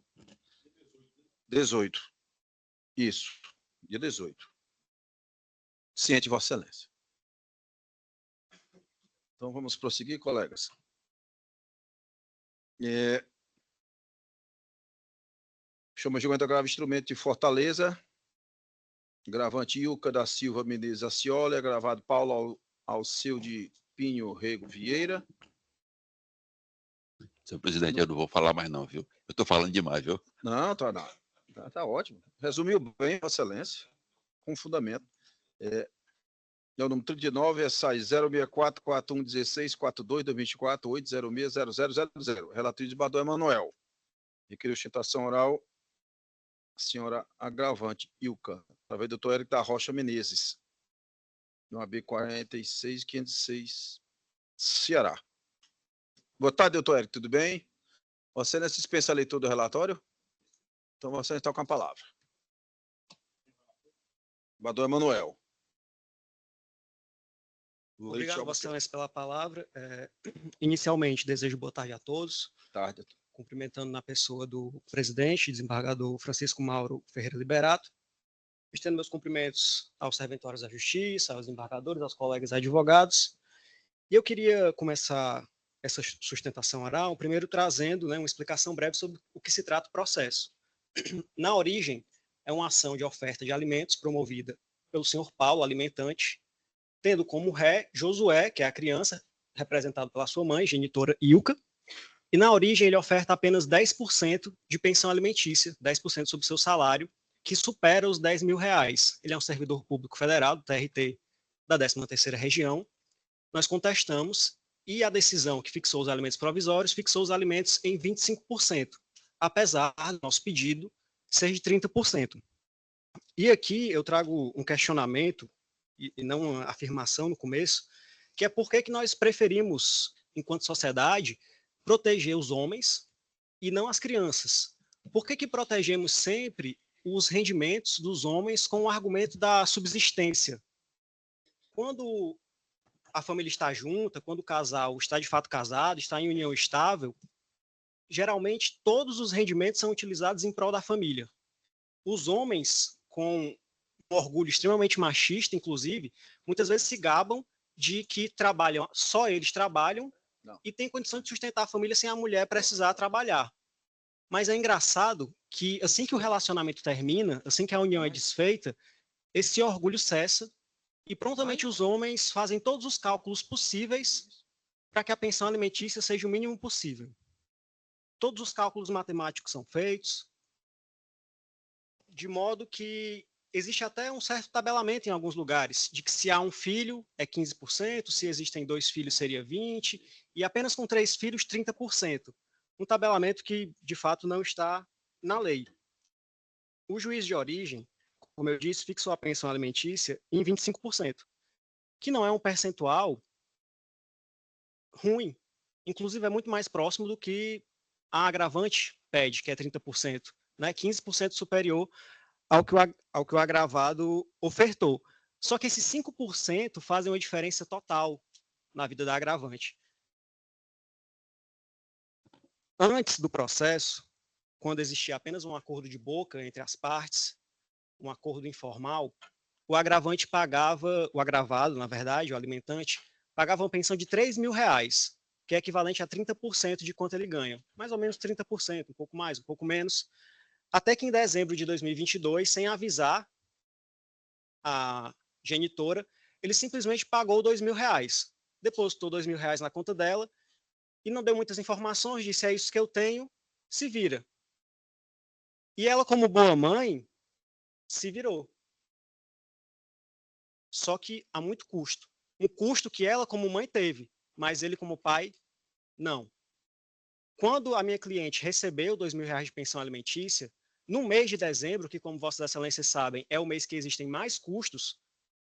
18. Isso. Dia 18. Ciente, Vossa Excelência. Então, vamos prosseguir, colegas. Chama julgamento agravo instrumento de Fortaleza. Gravante Ilka da Silva Menezes Acioli. Agravado Paulo Alceu de Pinho Rego Vieira.
Senhor presidente, eu não vou falar mais não, viu? Eu estou falando demais, viu?
Não, tá ótimo. Resumiu bem, Vossa Excelência, com fundamento. O número 39 SAI 064-4116-42-2024-806-0000. Relativo de desembargador Emanuel. Requeriu sustentação oral a senhora agravante Ilka, através do doutor Érico da Rocha Menezes, no AB 46.506, Ceará. Boa tarde, doutor Érico, tudo bem? Você não dispensa a leitura do relatório? Então, você está com a palavra. Desembargador Emanuel.
Obrigado, Vossa Excelência, pela palavra. Inicialmente, desejo boa tarde a todos.
Tarde.
cumprimentando na pessoa do presidente, desembargador Francisco Mauro Ferreira Liberato, estendo meus cumprimentos aos serventórios da Justiça, aos desembargadores, aos colegas advogados. E eu queria começar essa sustentação oral, primeiro trazendo, né, uma explicação breve sobre o que se trata o processo. Na origem, é uma ação de oferta de alimentos promovida pelo senhor Paulo, alimentante, tendo como ré Josué, que é a criança, representado pela sua mãe, genitora Ilka, e na origem ele oferta apenas 10% de pensão alimentícia, 10% sobre seu salário, que supera os R$10.000. Ele é um servidor público federal, do TRT, da 13ª Região. Nós contestamos e a decisão que fixou os alimentos provisórios fixou os alimentos em 25%, apesar do nosso pedido ser de 30%. E aqui eu trago um questionamento, e não uma afirmação no começo, que é por que nós preferimos, enquanto sociedade, proteger os homens e não as crianças. Por que protegemos sempre os rendimentos dos homens com o argumento da subsistência? Quando a família está junta, quando o casal está de fato casado, está em união estável, geralmente todos os rendimentos são utilizados em prol da família. Os homens, com um orgulho extremamente machista, inclusive, muitas vezes se gabam de que trabalham, só eles trabalham, e têm condição de sustentar a família sem a mulher precisar trabalhar. Mas é engraçado que assim que o relacionamento termina, assim que a união é desfeita, esse orgulho cessa e prontamente os homens fazem todos os cálculos possíveis para que a pensão alimentícia seja o mínimo possível. Todos os cálculos matemáticos são feitos, de modo que existe até um certo tabelamento em alguns lugares, de que se há um filho é 15%, se existem 2 filhos seria 20%, e apenas com 3 filhos, 30%. Um tabelamento que, de fato, não está na lei. O juiz de origem, como eu disse, fixou a pensão alimentícia em 25%, que não é um percentual ruim. Inclusive, é muito mais próximo do que a agravante pede, que é 30%, né? 15% superior ao que o agravado ofertou. Só que esses 5% fazem uma diferença total na vida da agravante. Antes do processo, quando existia apenas um acordo de boca entre as partes, um acordo informal, o agravante pagava, o agravado, na verdade, o alimentante, pagava uma pensão de R$3.000, que é equivalente a 30% de quanto ele ganha. Mais ou menos 30%, um pouco mais, um pouco menos. Até que em dezembro de 2022, sem avisar a genitora, ele simplesmente pagou R$2.000. Depositou R$2.000 na conta dela e não deu muitas informações, disse, é isso que eu tenho, se vira. E ela, como boa mãe, se virou. Só que a muito custo. Um custo que ela, como mãe, teve, mas ele, como pai, não. Quando a minha cliente recebeu R$2.000 de pensão alimentícia, no mês de dezembro, que, como Vossas Excelências sabem, é o mês que existem mais custos,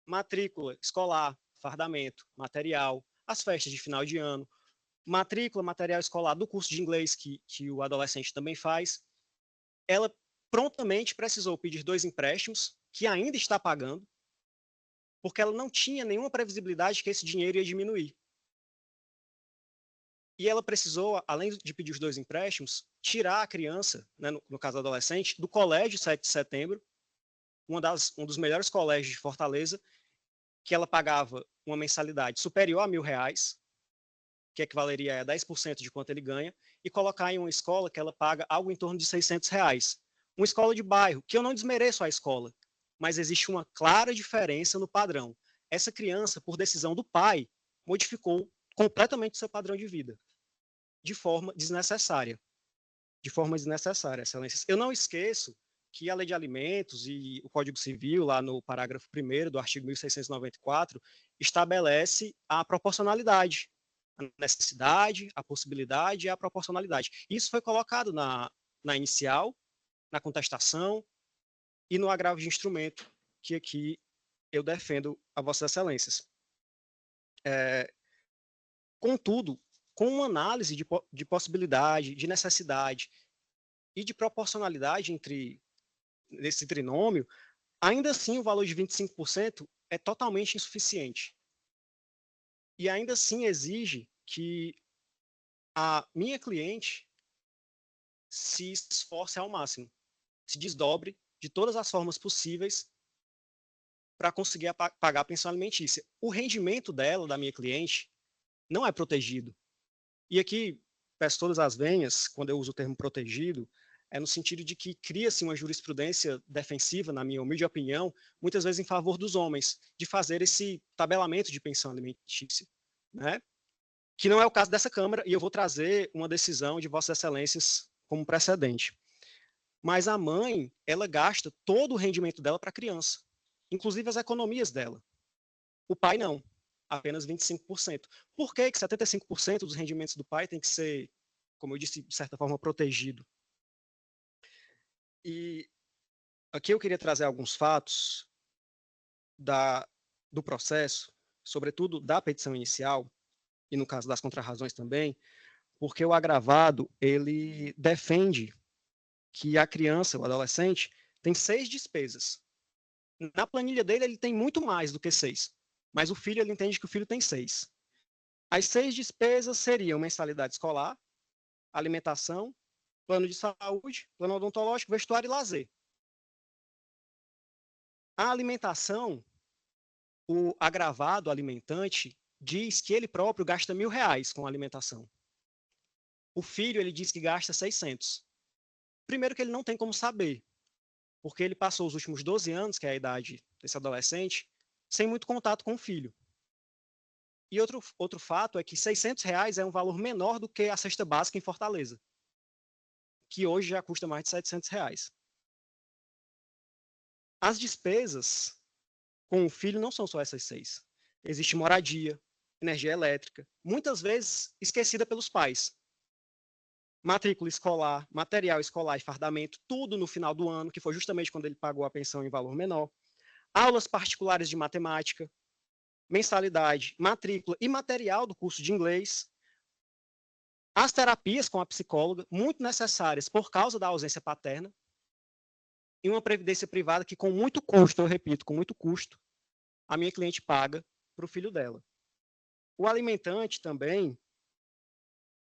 matrícula escolar, fardamento, material, as festas de final de ano, matrícula, material escolar do curso de inglês que o adolescente também faz, ela prontamente precisou pedir 2 empréstimos, que ainda está pagando, porque ela não tinha nenhuma previsibilidade que esse dinheiro ia diminuir. E ela precisou, além de pedir os 2 empréstimos, tirar a criança, né, no caso adolescente, do colégio 7 de setembro, um dos melhores colégios de Fortaleza, que ela pagava uma mensalidade superior a R$1.000, que equivaleria a 10% de quanto ele ganha, e colocar em uma escola que ela paga algo em torno de R$600. Uma escola de bairro, que eu não desmereço a escola, mas existe uma clara diferença no padrão. Essa criança, por decisão do pai, modificou completamente o seu padrão de vida, de forma desnecessária. De forma desnecessária, Excelências. Eu não esqueço que a Lei de Alimentos e o Código Civil, lá no parágrafo 1º do artigo 1694, estabelece a proporcionalidade, a necessidade, a possibilidade e a proporcionalidade. Isso foi colocado na inicial, na contestação e no agravo de instrumento, que aqui eu defendo a Vossas Excelências. Contudo, com uma análise de possibilidade, de necessidade e de proporcionalidade nesse trinômio, ainda assim o valor de 25% é totalmente insuficiente. E ainda assim exige que a minha cliente se esforce ao máximo, se desdobre de todas as formas possíveis para conseguir pagar a pensão alimentícia. O rendimento dela, da minha cliente, não é protegido. E aqui, peço todas as venhas, quando eu uso o termo protegido, é no sentido de que cria-se uma jurisprudência defensiva, na minha humilde opinião, muitas vezes em favor dos homens, de fazer esse tabelamento de pensão alimentícia, né? Que não é o caso dessa Câmara, e eu vou trazer uma decisão de Vossas Excelências como precedente. Mas a mãe, ela gasta todo o rendimento dela para a criança, inclusive as economias dela. O pai não, apenas 25%. Por que 75% dos rendimentos do pai tem que ser, como eu disse, de certa forma, protegido? E aqui eu queria trazer alguns fatos do processo, sobretudo da petição inicial, e no caso das contrarrazões também, porque o agravado, ele defende que a criança, o adolescente, tem 6 despesas. Na planilha dele, ele tem muito mais do que 6, mas o filho, ele entende que o filho tem 6. As 6 despesas seriam mensalidade escolar, alimentação, plano de saúde, plano odontológico, vestuário e lazer. A alimentação, o agravado alimentante diz que ele próprio gasta R$1.000 com alimentação. O filho, ele diz que gasta 600. Primeiro que ele não tem como saber, porque ele passou os últimos 12 anos, que é a idade desse adolescente, sem muito contato com o filho. E outro fato é que R$600 é um valor menor do que a cesta básica em Fortaleza, que hoje já custa mais de R$700. As despesas com o filho não são só essas 6. Existe moradia, energia elétrica, muitas vezes esquecida pelos pais. Matrícula escolar, material escolar e fardamento, tudo no final do ano, que foi justamente quando ele pagou a pensão em valor menor. Aulas particulares de matemática, mensalidade, matrícula e material do curso de inglês. As terapias com a psicóloga, muito necessárias por causa da ausência paterna. E uma previdência privada que, com muito custo, eu repito, com muito custo, a minha cliente paga para o filho dela. O alimentante também,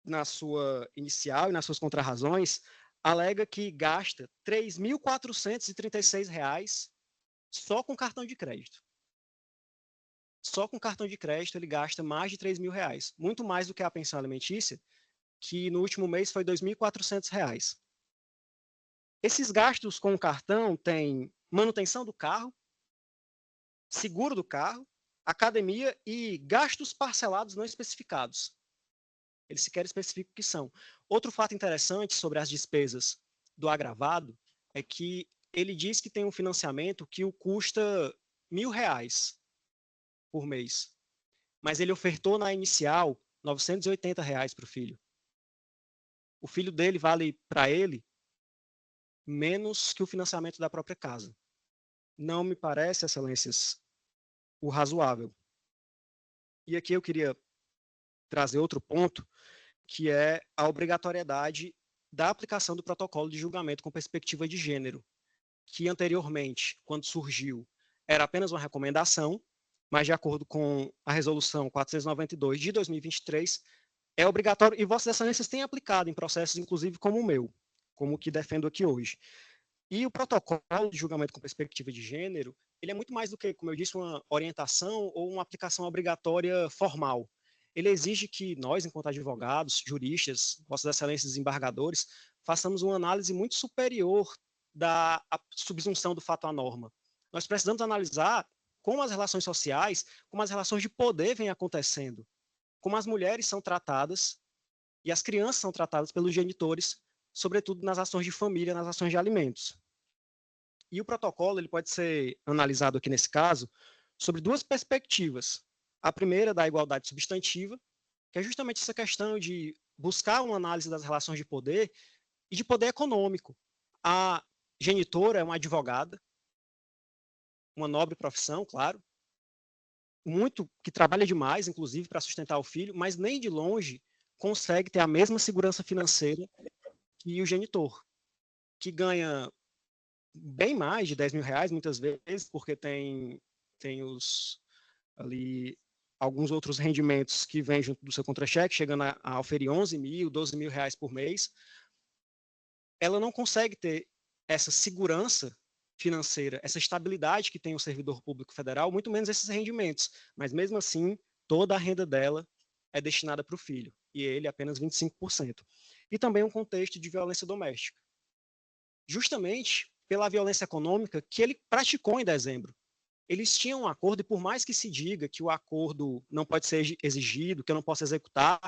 na sua inicial e nas suas contrarrazões, alega que gasta R$3.436 só com cartão de crédito. Só com cartão de crédito ele gasta mais de R$3.000, muito mais do que a pensão alimentícia, que no último mês foi R$2.400. Esses gastos com o cartão têm manutenção do carro, seguro do carro, academia e gastos parcelados não especificados. Ele sequer especifica o que são. Outro fato interessante sobre as despesas do agravado é que ele diz que tem um financiamento que o custa R$1.000 por mês. Mas ele ofertou na inicial R$980 para o filho. O filho dele vale para ele menos que o financiamento da própria casa. Não me parece, excelências, o razoável. E aqui eu queria trazer outro ponto, que é a obrigatoriedade da aplicação do protocolo de julgamento com perspectiva de gênero, que anteriormente, quando surgiu, era apenas uma recomendação, mas de acordo com a resolução 492 de 2023, é obrigatório, e Vossas Excelências têm aplicado em processos, inclusive como o meu, como o que defendo aqui hoje. E o protocolo de julgamento com perspectiva de gênero, ele é muito mais do que, como eu disse, uma orientação ou uma aplicação obrigatória formal. Ele exige que nós, enquanto advogados, juristas, Vossas Excelências desembargadores, façamos uma análise muito superior da subsunção do fato à norma. Nós precisamos analisar como as relações sociais, como as relações de poder vêm acontecendo, como as mulheres são tratadas e as crianças são tratadas pelos genitores, sobretudo nas ações de família, nas ações de alimentos. E o protocolo ele pode ser analisado aqui nesse caso sobre 2 perspectivas. A primeira da igualdade substantiva, que é justamente essa questão de buscar uma análise das relações de poder e de poder econômico. A genitora é uma advogada, uma nobre profissão, claro, que trabalha demais, inclusive, para sustentar o filho, mas nem de longe consegue ter a mesma segurança financeira que o genitor, que ganha bem mais de R$10.000, muitas vezes, porque tem ali alguns outros rendimentos que vêm junto do seu contra-cheque, chegando a oferir R$11.000, R$12.000 por mês. ela não consegue ter essa segurança financeira, essa estabilidade que tem o servidor público federal, muito menos esses rendimentos. Mas, mesmo assim, toda a renda dela é destinada para o filho, e ele apenas 25%. E também um contexto de violência doméstica. Justamente pela violência econômica que ele praticou em dezembro. Eles tinham um acordo, e por mais que se diga que o acordo não pode ser exigido, que eu não posso executar,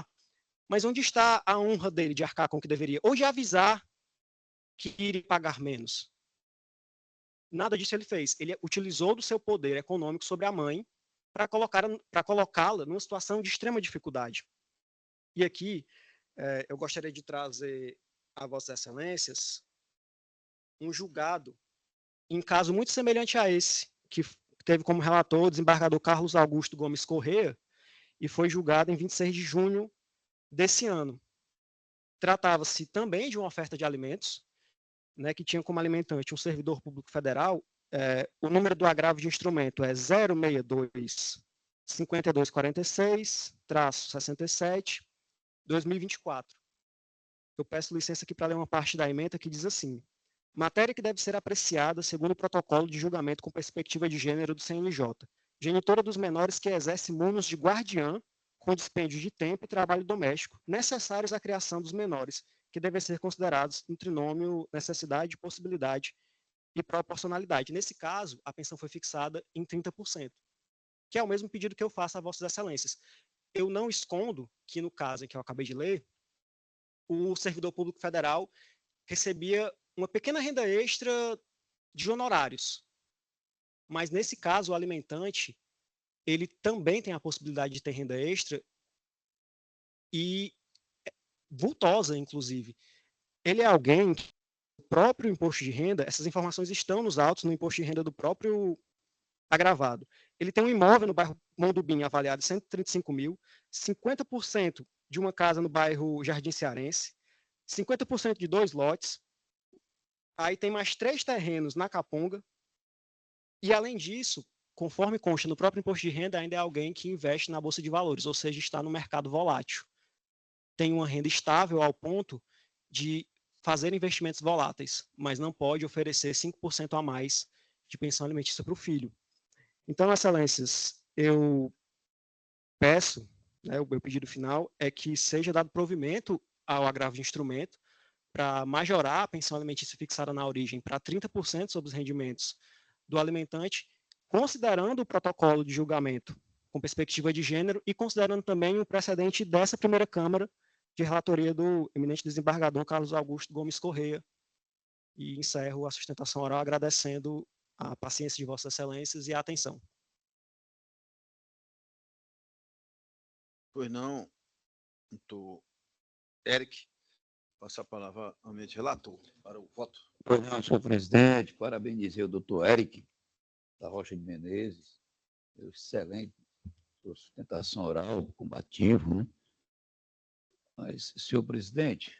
mas onde está a honra dele de arcar com o que deveria? Ou de avisar que iria pagar menos? Nada disso ele fez. Ele utilizou do seu poder econômico sobre a mãe para colocá-la numa situação de extrema dificuldade. E aqui eu gostaria de trazer a Vossas Excelências um julgado em caso muito semelhante a esse, que teve como relator o desembargador Carlos Augusto Gomes Corrêa, e foi julgado em 26 de junho desse ano. Tratava-se também de uma oferta de alimentos, né, que tinha como alimentante um servidor público federal. O número do agravo de instrumento é 062-5246-67, 2024. Eu peço licença aqui para ler uma parte da ementa que diz assim: matéria que deve ser apreciada segundo o protocolo de julgamento com perspectiva de gênero do CNJ, genitora dos menores que exerce munus de guardiã com dispêndio de tempo e trabalho doméstico necessários à criação dos menores, que devem ser considerados em trinômio necessidade, possibilidade e proporcionalidade. Nesse caso, a pensão foi fixada em 30%, que é o mesmo pedido que eu faço a Vossas Excelências. Eu não escondo que, no caso em que eu acabei de ler, o servidor público federal recebia uma pequena renda extra de honorários. Mas, nesse caso, o alimentante, ele também tem a possibilidade de ter renda extra, e vultosa, inclusive. Ele é alguém que, o próprio imposto de renda, essas informações estão nos autos, no imposto de renda do próprio agravado. Ele tem um imóvel no bairro Mondubim avaliado em 135 mil, 50% de uma casa no bairro Jardim Cearense, 50% de 2 lotes, aí tem mais 3 terrenos na Caponga, e além disso, conforme consta no próprio imposto de renda, ainda é alguém que investe na Bolsa de Valores, ou seja, está no mercado volátil. Tem uma renda estável ao ponto de fazer investimentos voláteis, mas não pode oferecer 5% a mais de pensão alimentícia para o filho. Então, Excelências, eu peço, né, o meu pedido final é que seja dado provimento ao agravo de instrumento para majorar a pensão alimentícia fixada na origem para 30% sobre os rendimentos do alimentante, considerando o protocolo de julgamento com perspectiva de gênero e considerando também o precedente dessa primeira Câmara de relatoria do eminente desembargador Carlos Augusto Gomes Corrêa. E encerro a sustentação oral agradecendo a paciência de Vossas Excelências e a atenção.
Pois não, doutor Eric, passa a palavra ao eminente relator para o voto.
Pois não, senhor presidente, parabenizei o doutor Eric da Rocha de Menezes, excelente sua sustentação oral, combativo, né? Mas, senhor presidente,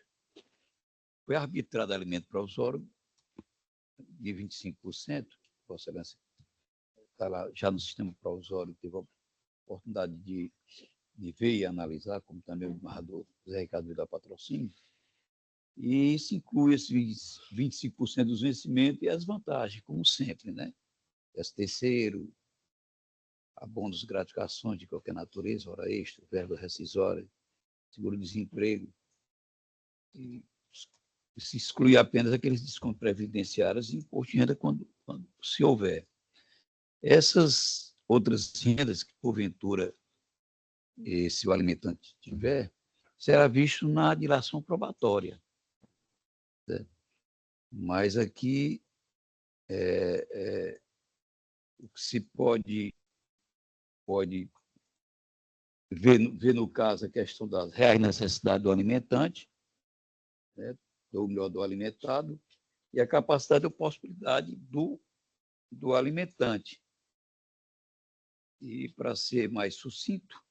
foi arbitrado alimento provisório de 25%, Vossa Excelência está lá já no sistema provisório, teve a oportunidade de ver e analisar, como também o narrador Zé Ricardo Vidal Patrocínio, e isso inclui esses 25% dos vencimentos e as vantagens, como sempre, né? Terceiro, abonos de gratificações de qualquer natureza, hora extra, verba rescisória, seguro-desemprego, e se exclui apenas aqueles descontos previdenciários e imposto de renda quando se houver. Essas outras rendas que, porventura, se o alimentante tiver, será visto na dilação probatória. Certo? Mas aqui o que se pode ver no caso a questão das reais necessidades do alimentante, né, ou melhor, do alimentado, e a capacidade ou possibilidade do alimentante. E para ser mais sucinto,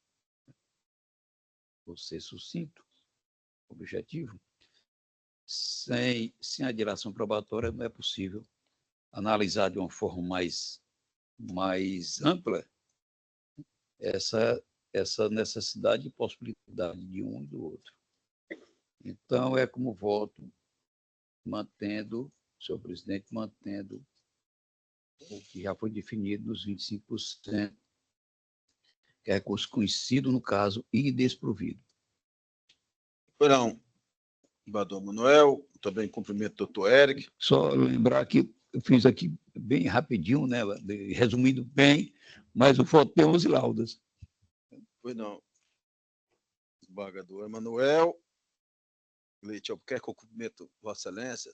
objetivo, sem a dilação probatória não é possível analisar de uma forma mais ampla essa necessidade e possibilidade de um e do outro. Então, é como voto senhor presidente, mantendo o que já foi definido nos 25%, que é recurso conhecido, no caso, e desprovido.
Não, embaixador Manuel, também cumprimento o doutor Eric.
Só lembrar que eu fiz aqui bem rapidinho, né, resumindo bem, mas o foto tem 11 laudas.
Pois não. Desembargador Emanuel, Leite Albuquerque, eu cumprimento Vossa Excelência,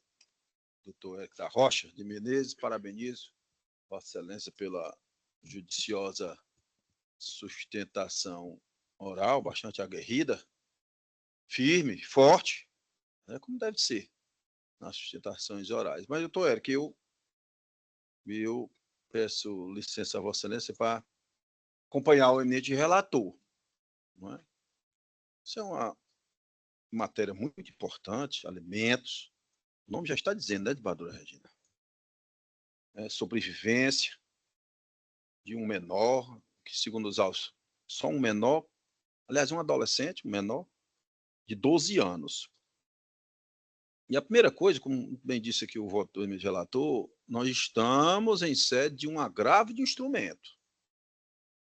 doutor Eric da Rocha de Menezes, parabenizo Vossa Excelência pela judiciosa sustentação oral, bastante aguerrida, firme, forte, né, como deve ser nas sustentações orais. Mas, doutor Eric, eu peço licença a Vossa Excelência para acompanhar o eminente relator. Não é? Isso é uma matéria muito importante, alimentos. O nome já está dizendo, né, desembargadora Regina? É sobrevivência de um menor, que segundo os autos, só um menor, aliás, um adolescente, um menor, de 12 anos. E a primeira coisa, como bem disse aqui o voto do relator, nós estamos em sede de um agravo de instrumento.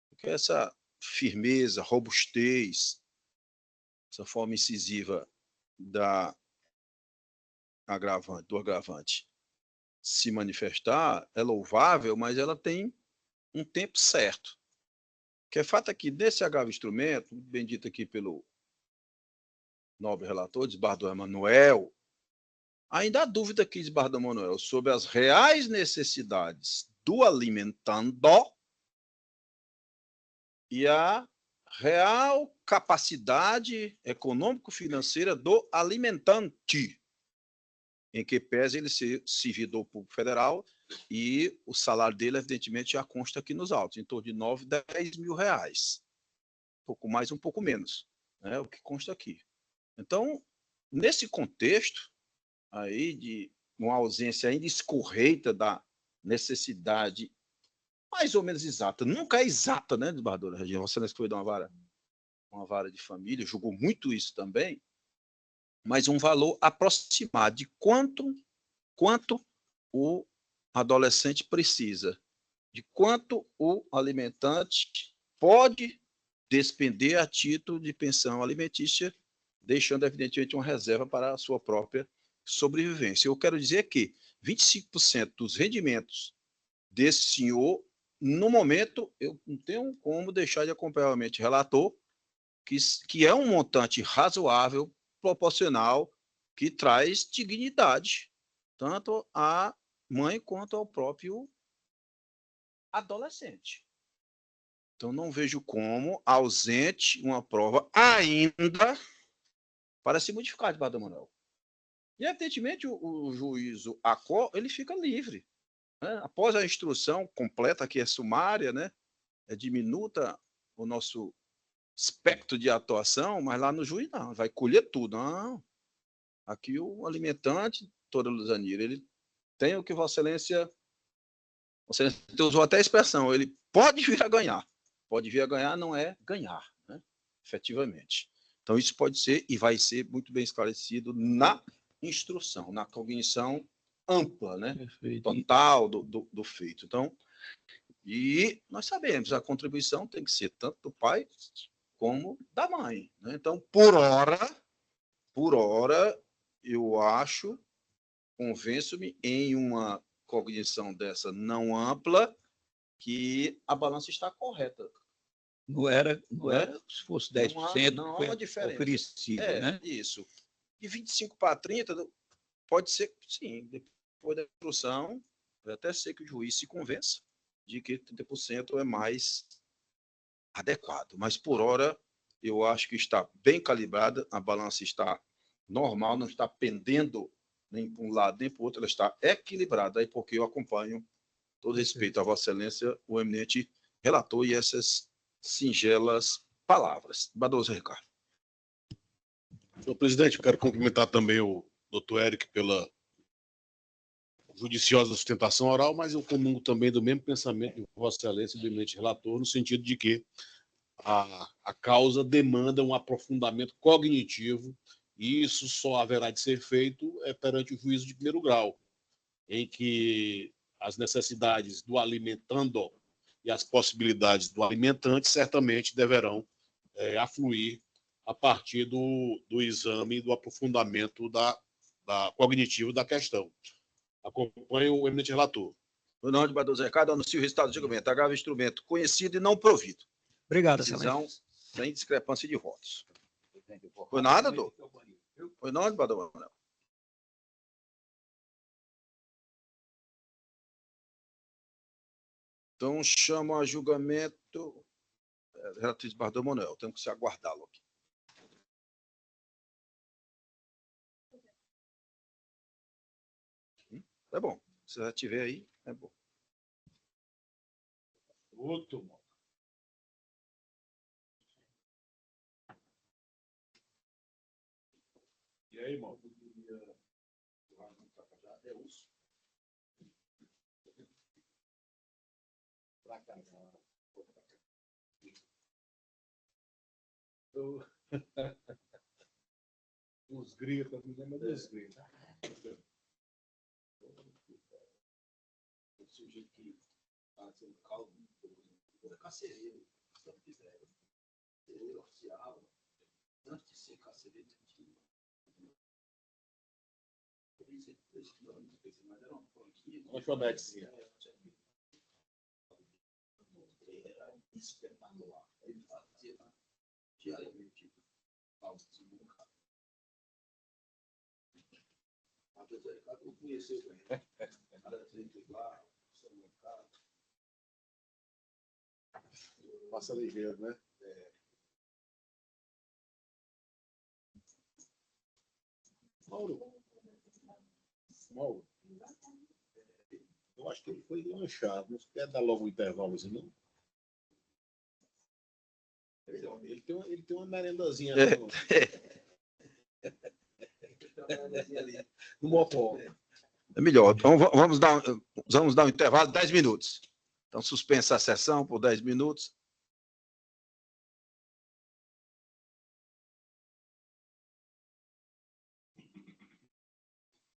Porque essa firmeza, robustez, essa forma incisiva do agravante se manifestar é louvável, mas ela tem um tempo certo. Que é fato aqui, desse agravo instrumento, bem dito aqui pelo nobre relator, desembargador Emanuel, ainda há dúvida aqui, desembargador Emanuel, sobre as reais necessidades do alimentando e a real capacidade econômico-financeira do alimentante, em que pese ele ser servidor público federal e o salário dele, evidentemente, já consta aqui nos autos, em torno de 9, 10 mil reais. Um pouco mais, um pouco menos, né, o que consta aqui. Então, nesse contexto aí de uma ausência ainda escorreita da necessidade mais ou menos exata, nunca é exata, né, desembargadora Regina? Você que foi de uma vara de família, julgou muito isso também, mas um valor aproximado de quanto o adolescente precisa, de quanto o alimentante pode despender a título de pensão alimentícia, deixando, evidentemente, uma reserva para a sua própria sobrevivência. Eu quero dizer que 25% dos rendimentos desse senhor, no momento, eu não tenho como deixar de acompanhar o eminente relator, que é um montante razoável, proporcional, que traz dignidade, tanto à mãe quanto ao próprio adolescente. Então, não vejo como ausente uma prova ainda para se modificar, desembargador Manuel. E, evidentemente, o juízo ACO, ele fica livre. Né? Após a instrução completa, que é sumária, né? É diminuta o nosso espectro de atuação, mas lá no juiz não, vai colher tudo. Não. Aqui o alimentante, doutora Luzanira, ele tem o que Vossa Excelência usou até a expressão, ele pode vir a ganhar. Pode vir a ganhar não é ganhar, né? Efetivamente. Então, isso pode ser e vai ser muito bem esclarecido na instrução, na cognição ampla, né? Total do feito. Então, e nós sabemos, a contribuição tem que ser tanto do pai como da mãe, né? Então, por hora, eu acho, convenço-me em uma cognição dessa não ampla, que a balança está correta.
Não era se fosse 10%,
não há
foi
uma diferença.
oferecido, né?
Isso. De 25 para 30, pode ser, sim, depois da instrução, pode até ser que o juiz se convença de que 30% é mais adequado. Mas, por hora, eu acho que está bem calibrada, a balança está normal, não está pendendo nem para um lado nem para o outro, ela está equilibrada, aí porque eu acompanho, todo respeito a Vossa Excelência, o eminente relator e essas singelas palavras. Badoso Ricardo.
Senhor presidente, eu quero cumprimentar também o doutor Eric pela judiciosa sustentação oral, mas eu comungo também do mesmo pensamento de Vossa Excelência e do eminente relator, no sentido de que a causa demanda um aprofundamento cognitivo E isso só haverá de ser feito perante o juízo de primeiro grau, em que as necessidades do alimentando e as possibilidades do alimentante certamente deverão afluir a partir do exame e do aprofundamento cognitivo da questão. Acompanho o eminente relator.
No nome de Bador Zé Ricardo, anuncio o resultado do julgamento. Agravo instrumento conhecido e não provido.
Obrigado,
Decisão
excelência.
sem discrepância de votos. Foi nada, doutor? Foi não, Bador Manuel? Então, chamo a julgamento. Relatriz Bador Manuel, temos que se aguardá-lo aqui. É bom. Se já tiver aí, é bom.
Outro, mano. E aí, irmão? Os gritos, me lembra dos gritos. O sujeito que está sendo calmo, é carcereiro, se não quiser. Carcereiro oficial, antes de ser carcereiro, lanchonetezinha. Isso que é manual. Ele fazia diariamente. Eu conheci o passa ligeiro, né? Mauro, eu acho que ele foi lanchado. Não quer dar logo um intervalo, assim, não? Ele tem uma merendazinha ali. No mocó.
É melhor. Então, vamos dar um intervalo de 10 minutos. Então, suspensa a sessão por 10 minutos.